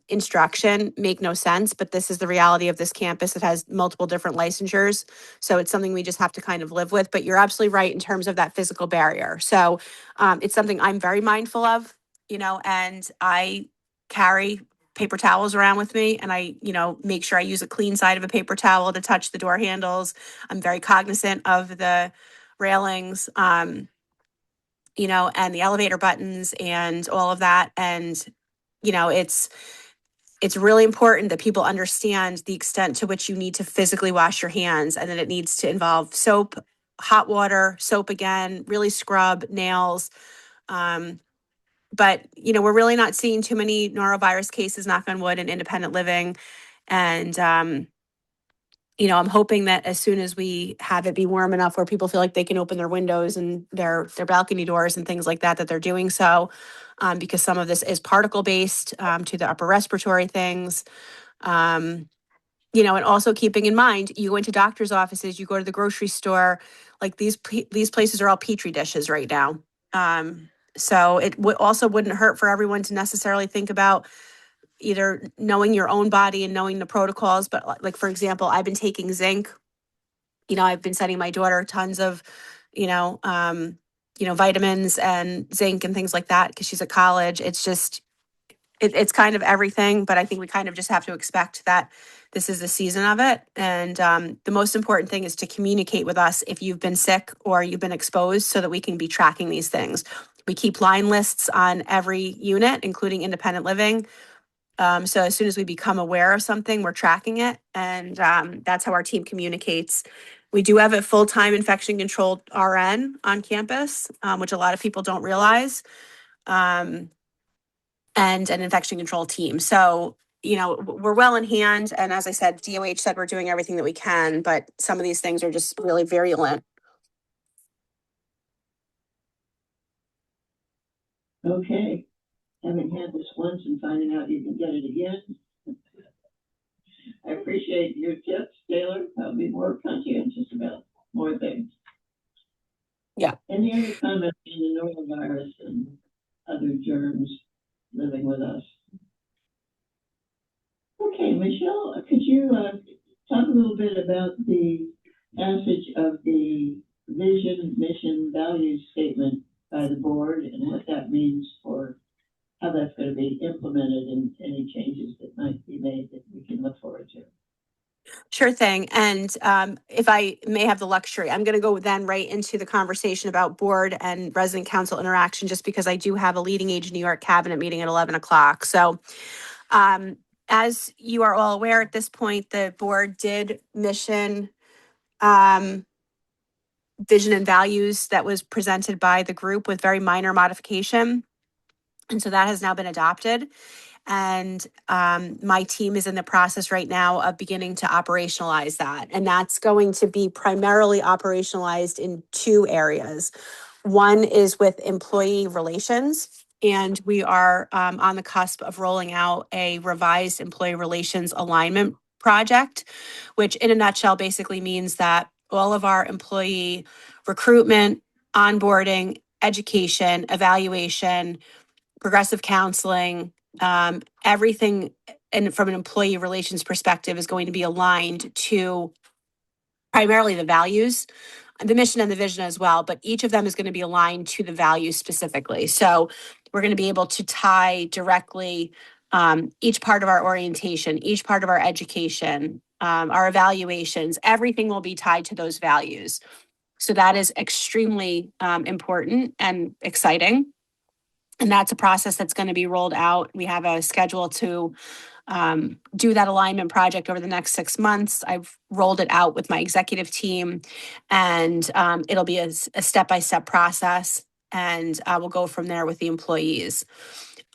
instruction make no sense, but this is the reality of this campus. It has multiple different licensures, so it's something we just have to kind of live with. But you're absolutely right in terms of that physical barrier. So it's something I'm very mindful of, and I carry paper towels around with me, and I, make sure I use a clean side of a paper towel to touch the door handles. I'm very cognizant of the railings. And the elevator buttons and all of that. And, it's really important that people understand the extent to which you need to physically wash your hands and that it needs to involve soap, hot water, soap again, really scrub nails. But, we're really not seeing too many norovirus cases, knock on wood, in independent living. And, I'm hoping that as soon as we have it be warm enough where people feel like they can open their windows and their balcony doors and things like that, that they're doing so, because some of this is particle based to the upper respiratory things. And also keeping in mind, you go into doctor's offices, you go to the grocery store, like these places are all Petri dishes right now. So it also wouldn't hurt for everyone to necessarily think about either knowing your own body and knowing the protocols. But like, for example, I've been taking zinc. I've been sending my daughter tons of, vitamins and zinc and things like that because she's at college. It's just, it's kind of everything. But I think we kind of just have to expect that this is the season of it. And the most important thing is to communicate with us if you've been sick or you've been exposed so that we can be tracking these things. We keep line lists on every unit, including independent living. So as soon as we become aware of something, we're tracking it. And that's how our team communicates. We do have a full-time infection control RN on campus, which a lot of people don't realize, and an infection control team. So, we're well in hand. And as I said, DOH said we're doing everything that we can, but some of these things are just really virulent. Okay. Having had this once and finding out you can get it again. I appreciate your tips, Taylor. I'll be more conscientious about more things. Any other comments on the norovirus and other germs living with us? Okay, Michelle, could you talk a little bit about the passage of the vision, mission, values statement by the board and what that means for how that's going to be implemented and any changes that might be made that we can look forward to? Sure thing. And if I may have the luxury, I'm going to go then right into the conversation about board and resident council interaction, just because I do have a Leading Age New York cabinet meeting at 11 o'clock. So as you are all aware at this point, the board did mission vision and values that was presented by the group with very minor modification. And so that has now been adopted. And my team is in the process right now of beginning to operationalize that. And that's going to be primarily operationalized in two areas. One is with employee relations, and we are on the cusp of rolling out a revised employee relations alignment project, which in a nutshell basically means that all of our employee recruitment, onboarding, education, evaluation, progressive counseling, everything and from an employee relations perspective is going to be aligned to primarily the values, the mission and the vision as well, but each of them is going to be aligned to the values specifically. So we're going to be able to tie directly each part of our orientation, each part of our education, our evaluations, everything will be tied to those values. So that is extremely important and exciting. And that's a process that's going to be rolled out. We have a schedule to do that alignment project over the next 6 months. I've rolled it out with my executive team, and it'll be a step-by-step process, and we'll go from there with the employees.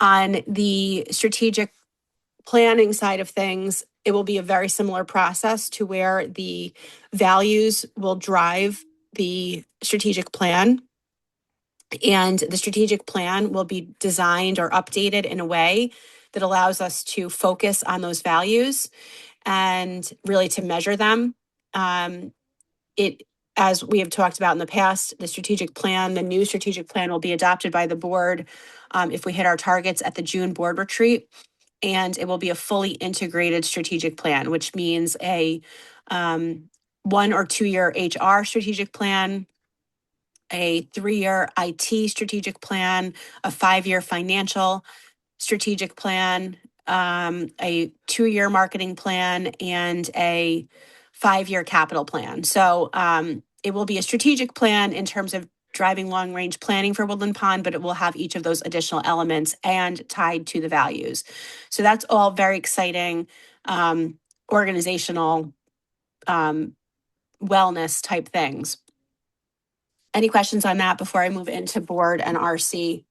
On the strategic planning side of things, it will be a very similar process to where the values will drive the strategic plan. And the strategic plan will be designed or updated in a way that allows us to focus on those values and really to measure them. As we have talked about in the past, the strategic plan, the new strategic plan will be adopted by the board if we hit our targets at the June board retreat. And it will be a fully integrated strategic plan, which means a 1 or 2 year HR strategic plan, a 3-year IT strategic plan, a 5-year financial strategic plan, a 2-year marketing plan, and a 5-year capital plan. So it will be a strategic plan in terms of driving long-range planning for Woodland Pond, but it will have each of those additional elements and tied to the values. So that's all very exciting, organizational wellness type things. Any questions on that before I move into board and RC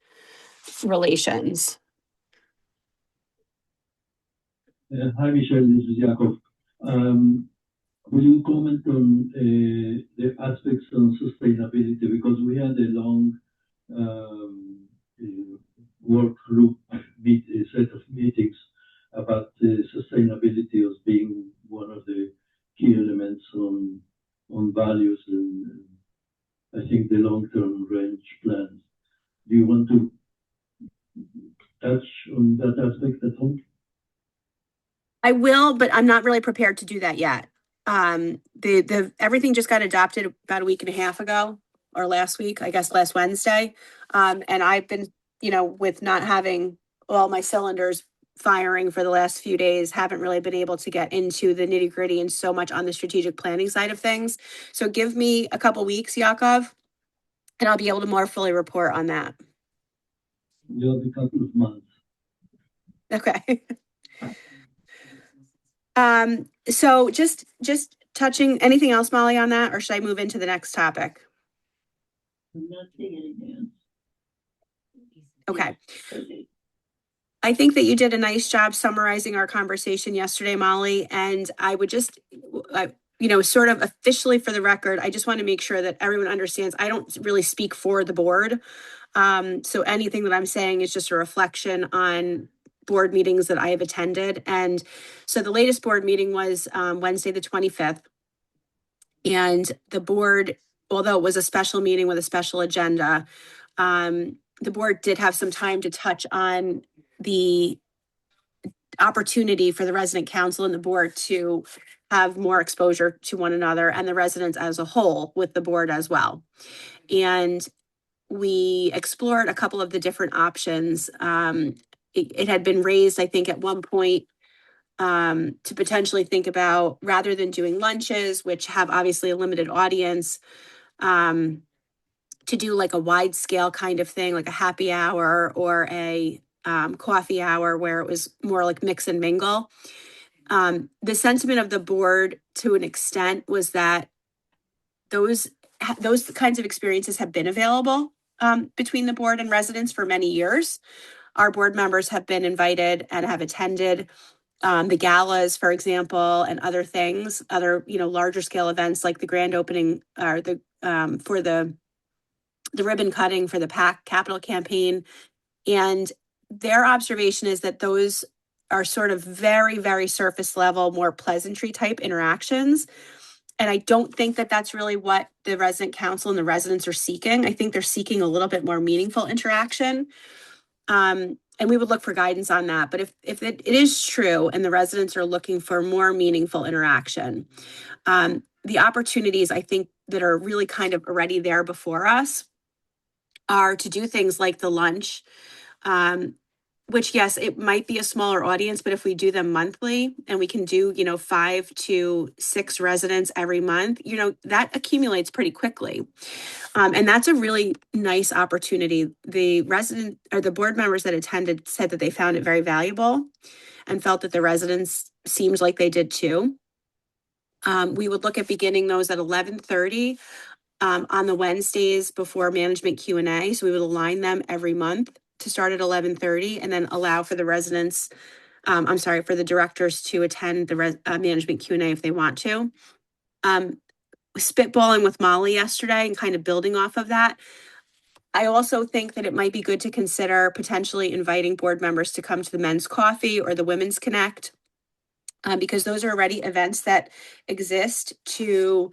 relations? Hi, Michelle, this is Jacob. Will you comment on the aspects on sustainability? Because we had a long work group set of meetings about sustainability as being one of the key elements on values and I think the long-term range plans. Do you want to touch on that aspect at all? I will, but I'm not really prepared to do that yet. The everything just got adopted about a week and a half ago, or last week, I guess last Wednesday. And I've been, with not having all my cylinders firing for the last few days, haven't really been able to get into the nitty gritty and so much on the strategic planning side of things. So give me a couple weeks, Yakov, and I'll be able to more fully report on that. You'll have a couple of months. Okay. So just touching anything else, Molly, on that, or should I move into the next topic? I'm not seeing any hands. Okay. I think that you did a nice job summarizing our conversation yesterday, Molly, and I would just, sort of officially for the record, I just want to make sure that everyone understands I don't really speak for the board. So anything that I'm saying is just a reflection on board meetings that I have attended. And so the latest board meeting was Wednesday, the 25th. And the board although it was a special meeting with a special agenda, the board did have some time to touch on the opportunity for the resident council and the board to have more exposure to one another and the residents as a whole with the board as well. And we explored a couple of the different options. It had been raised, I think, at one point to potentially think about, rather than doing lunches, which have obviously a limited audience, to do like a wide scale kind of thing, like a happy hour or a coffee hour where it was more like mix and mingle. The sentiment of the board to an extent was that those kinds of experiences have been available between the board and residents for many years. Our board members have been invited and have attended the galas, for example, and other things, other, larger scale events like the grand opening or for the ribbon cutting for the PAC capital campaign. And their observation is that those are sort of very, very surface level, more pleasantry type interactions. And I don't think that that's really what the resident council and the residents are seeking. I think they're seeking a little bit more meaningful interaction. And we would look for guidance on that. But if it is true and the residents are looking for more meaningful interaction, the opportunities I think that are really kind of already there before us are to do things like the lunch, which, yes, it might be a smaller audience, but if we do them monthly and we can do, 5 to 6 residents every month, that accumulates pretty quickly. And that's a really nice opportunity. The resident or the board members that attended said that they found it very valuable and felt that the residents seemed like they did too. We would look at beginning those at 11:30 on the Wednesdays before management Q&A. So we would align them every month to start at 11:30 and then allow for the residents, for the directors to attend the management Q&A if they want to. Spitballing with Molly yesterday and kind of building off of that. I also think that it might be good to consider potentially inviting board members to come to the Men's Coffee or the Women's Connect, because those are already events that exist to,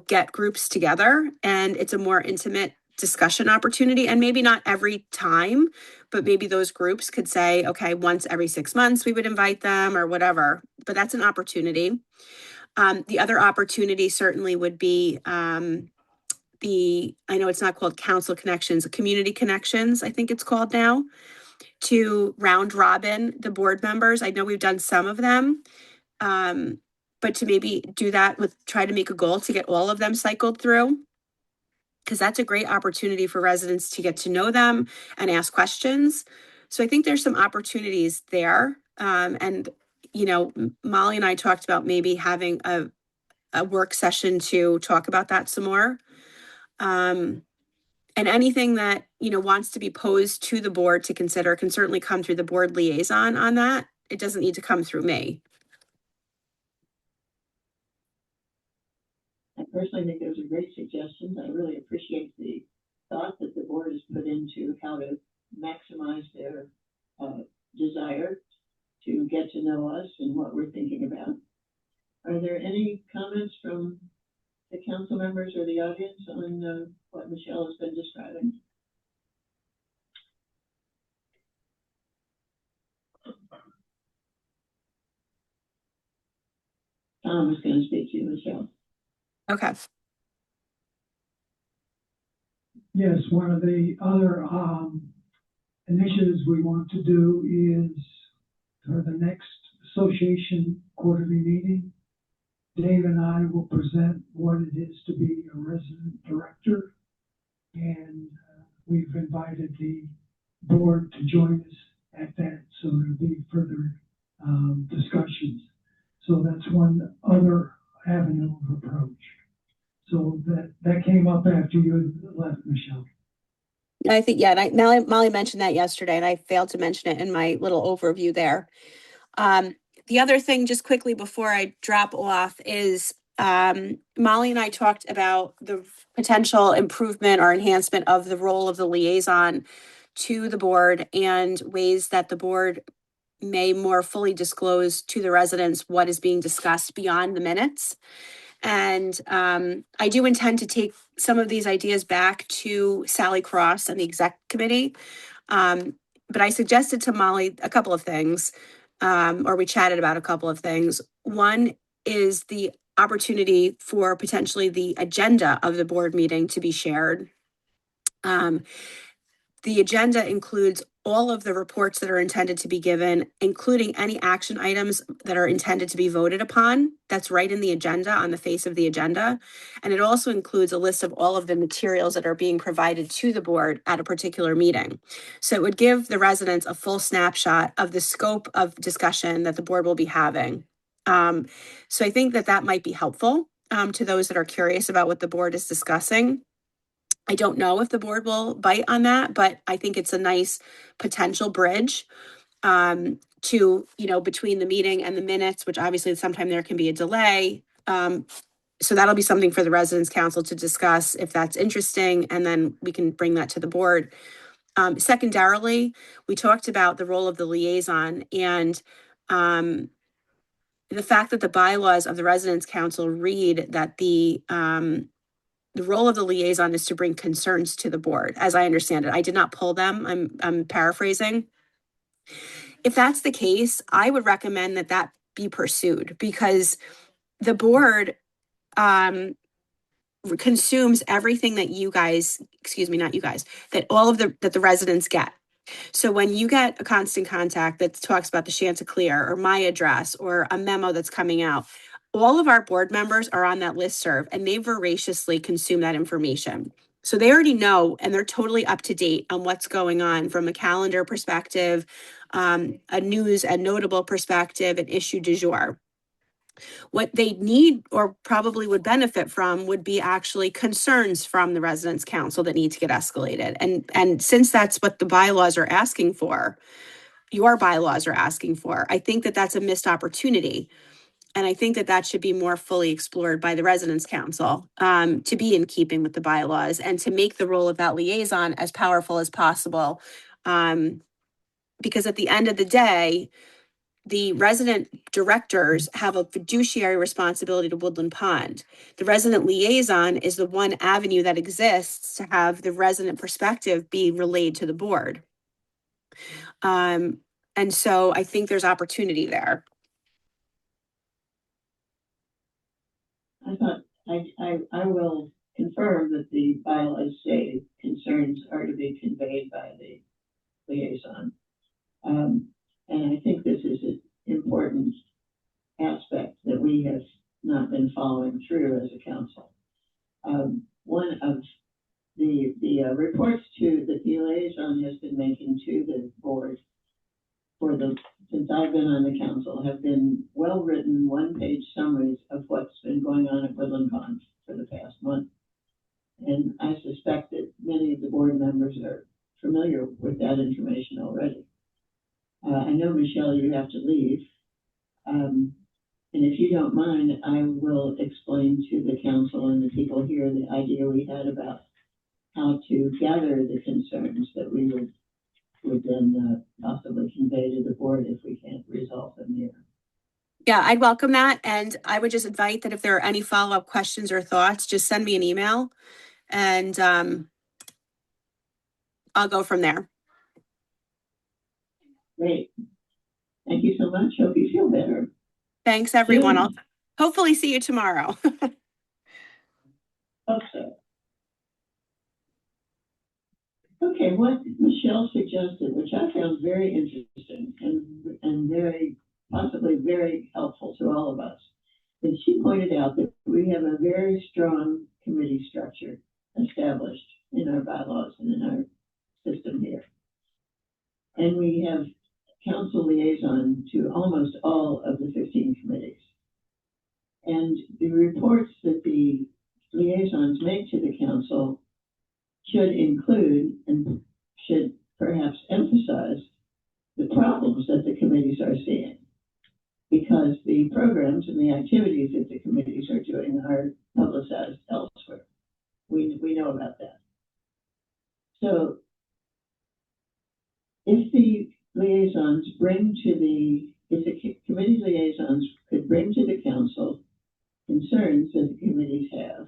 get groups together, and it's a more intimate discussion opportunity. And maybe not every time, but maybe those groups could say, okay, once every 6 months we would invite them or whatever, but that's an opportunity. The other opportunity certainly would be I know it's not called Council Connections, Community Connections, I think it's called now, to round robin the board members. I know we've done some of them, but to maybe do that try to make a goal to get all of them cycled through, because that's a great opportunity for residents to get to know them and ask questions. So I think there's some opportunities there. And Molly and I talked about maybe having a work session to talk about that some more. And anything that, wants to be posed to the board to consider can certainly come through the board liaison on that. It doesn't need to come through me. I personally think those are great suggestions. I really appreciate the thought that the board has put into how to maximize their desire to get to know us and what we're thinking about. Are there any comments from the council members or the audience on what Michelle has been describing? Tom was going to speak to you, Michelle. Okay. Yes, one of the other initiatives we want to do is for the next association quarterly meeting, Dave and I will present what it is to be a resident director, and we've invited the board to join us at that, so there'll be further discussions. So that's one other avenue of approach. So that came up after you had left, Michelle. I think, yeah, Molly mentioned that yesterday, and I failed to mention it in my little overview there. The other thing, just quickly before I drop off, is Molly and I talked about the potential improvement or enhancement of the role of the liaison to the board and ways that the board may more fully disclose to the residents what is being discussed beyond the minutes. And I do intend to take some of these ideas back to Sally Cross and the exec committee. But I suggested to Molly a couple of things, or we chatted about a couple of things. One is the opportunity for potentially the agenda of the board meeting to be shared. The agenda includes all of the reports that are intended to be given, including any action items that are intended to be voted upon. That's right in the agenda, on the face of the agenda. And it also includes a list of all of the materials that are being provided to the board at a particular meeting. So it would give the residents a full snapshot of the scope of discussion that the board will be having. So I think that that might be helpful to those that are curious about what the board is discussing. I don't know if the board will bite on that, but I think it's a nice potential bridge to, between the meeting and the minutes, which obviously sometime there can be a delay. So that'll be something for the Residents Council to discuss if that's interesting, and then we can bring that to the board. Secondarily, we talked about the role of the liaison and the fact that the bylaws of the Residents Council read that the role of the liaison is to bring concerns to the board, as I understand it. I did not pull them. I'm paraphrasing. If that's the case, I would recommend that be pursued, because the board consumes everything that that the residents get. So when you get a constant contact that talks about the Chanticleer or my address or a memo that's coming out, all of our board members are on that listserv and they voraciously consume that information. So they already know, and they're totally up to date on what's going on from a calendar perspective, a news and notable perspective, an issue du jour. What they need or probably would benefit from would be actually concerns from the Residents Council that need to get escalated. And since that's what the bylaws are asking for, your bylaws are asking for, I think that that's a missed opportunity. And I think that should be more fully explored by the Residents Council to be in keeping with the bylaws and to make the role of that liaison as powerful as possible. Because at the end of the day, the resident directors have a fiduciary responsibility to Woodland Pond. The resident liaison is the one avenue that exists to have the resident perspective be relayed to the board. And so I think there's opportunity there. I will confirm that the bylaws say concerns are to be conveyed by the liaison. And I think this is an important aspect that we have not been following through as a council. One of the reports that the liaison has been making to the board since I've been on the council have been well-written one-page summaries of what's been going on at Woodland Pond for the past month. And I suspect that many of the board members are familiar with that information already. I know, Michelle, you have to leave. And if you don't mind, I will explain to the council and the people here the idea we had about how to gather the concerns that we would then possibly convey to the board if we can't resolve them here. Yeah, I'd welcome that. And I would just invite that if there are any follow-up questions or thoughts, just send me an email and I'll go from there. Great. Thank you so much. Hope you feel better. Thanks, everyone. I'll hopefully see you tomorrow. Hope so. Okay, what Michelle suggested, which I found very interesting and very, possibly very helpful to all of us, is she pointed out that we have a very strong committee structure established in our bylaws and in our system here. And we have council liaison to almost all of the 15 committees. And the reports that the liaisons make to the council should include and should perhaps emphasize the problems that the committees are seeing, because the programs and the activities that the committees are doing are publicized elsewhere. We know about that. So if the liaisons if the committee liaisons could bring to the council concerns that the committees have,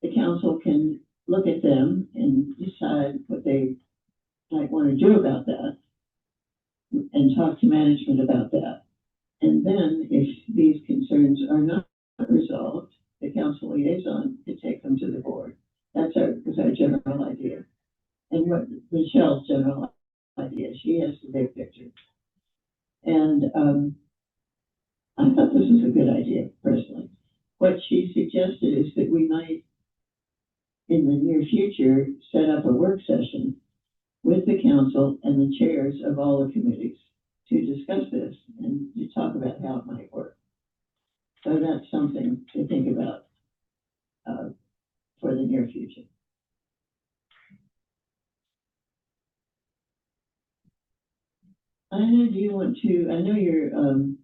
the council can look at them and decide what they might want to do about that and talk to management about that. And then if these concerns are not resolved, the council liaison could take them to the board. That's our general idea. And what Michelle's general idea, she has the big picture. And I thought this was a good idea, personally. What she suggested is that we might, in the near future, set up a work session with the council and the chairs of all the committees to discuss this and to talk about how it might work. So that's something to think about for the near future. Anna, do you want to, I know your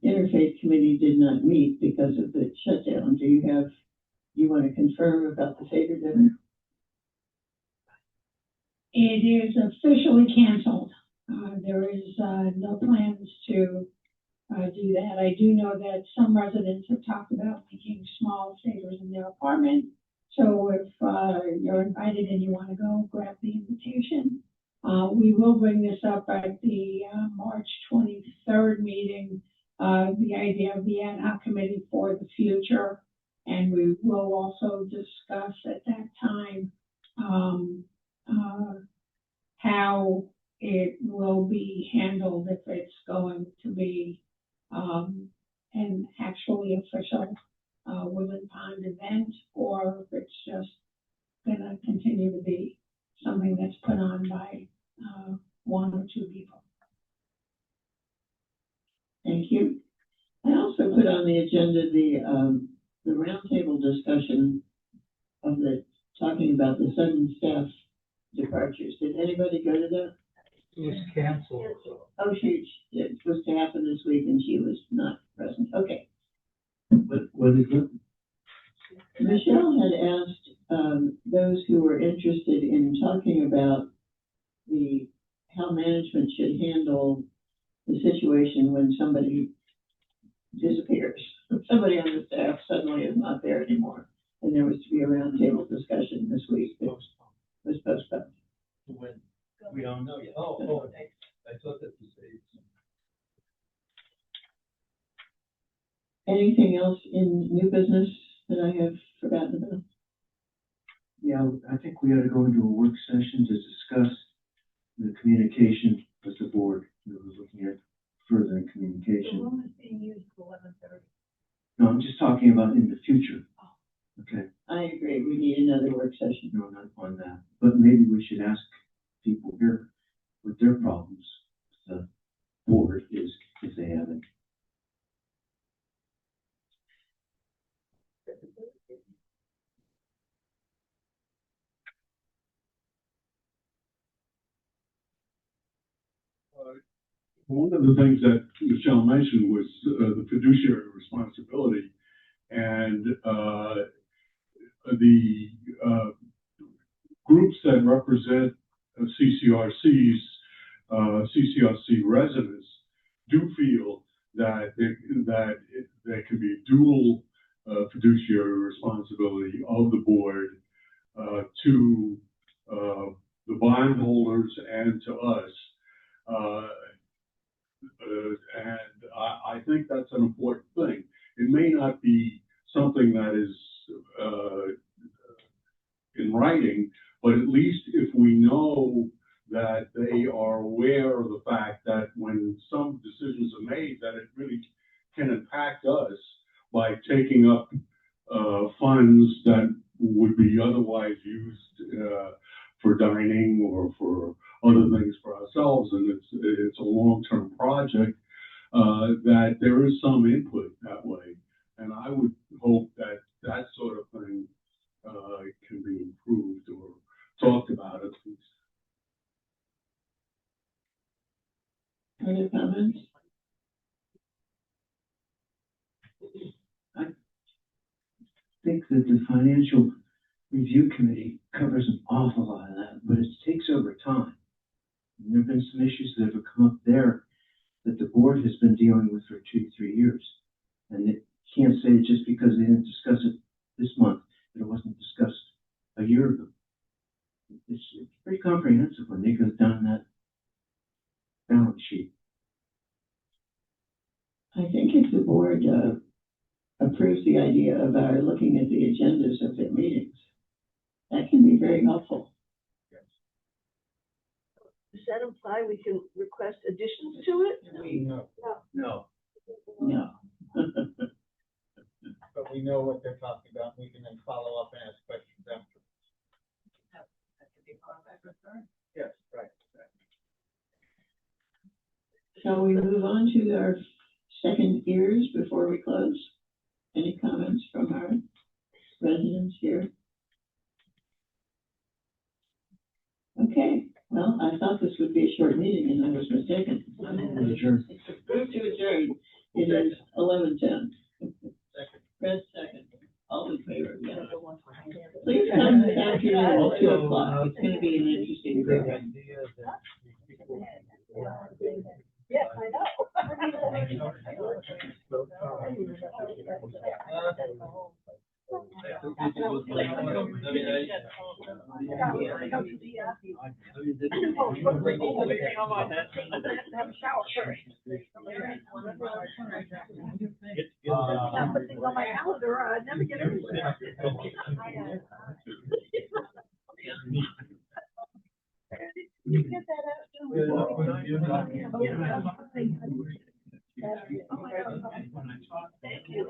interfaith committee did not meet because of the shutdown. Do you want to confirm about the Seder dinner? It is officially canceled. There is no plans to do that. I do know that some residents have talked about making small Seders in their apartment. So if you're invited and you want to go, grab the invitation. We will bring this up at the March 23rd meeting, the idea of the ad hoc committee for the future. And we will also discuss at that time how it will be handled, if it's going to be an actually official Woodland Pond event, or if it's just going to continue to be something that's put on by one or two people. Thank you. I also put on the agenda the roundtable discussion of talking about the sudden staff departures. Did anybody go to that? It was canceled. Oh, it was supposed to happen this week and she was not present. Okay. What is it? Michelle had asked those who were interested in talking about how management should handle the situation when somebody disappears. Somebody on the staff suddenly is not there anymore. And there was to be a roundtable discussion this week that was postponed. When we don't know yet. Oh, I thought that was Anything else in new business that I have forgotten about? Yeah, I think we ought to go into a work session to discuss the communication with the board. We were looking at furthering communication. The room is being used for 11:30. No, I'm just talking about in the future. Okay, I agree. We need another work session. no, not on that. But maybe we should ask people here what their problems with the board is, if they have any. One of the things that Michelle mentioned was the fiduciary responsibility, and the groups that represent CCRC residents do feel that there can be dual fiduciary responsibility of the board to the bondholders and to us. And I think that's an important thing. It may not be something that is in writing, but at least if we know that they are aware of the fact that when some decisions are made, that it really can impact us by taking up funds that would be otherwise used for dining or for other things for ourselves, and it's a long-term project, that there is some input that way. And I would hope that that sort of thing can be improved or talked about at least. Other comments? I think that the Financial Review Committee covers an awful lot of that, but it takes over time. And there have been some issues that have come up there that the board has been dealing with for 2 to 3 years. And it can't say just because they didn't discuss it this month, that it wasn't discussed a year ago. It's pretty comprehensive when they go down that balance sheet. I think if the board, approves the idea of our looking at the agendas of their meetings, that can be very helpful. Does that imply we can request additions to it? No. No. No. But we know what they're talking about, we can then follow up and ask questions after. Yes, right. Shall we move on to our second ears before we close? Any comments from our residents here? Okay, well, I thought this would be a short meeting and I was mistaken. Adjourn. Move to adjourn. It is 11:10. Fred, second. All in favor, yes. Please come this afternoon at 2 o'clock. It's gonna be an interesting program. Yes, I know. Things on my calendar, I never get anywhere. You get that out soon. Thank you.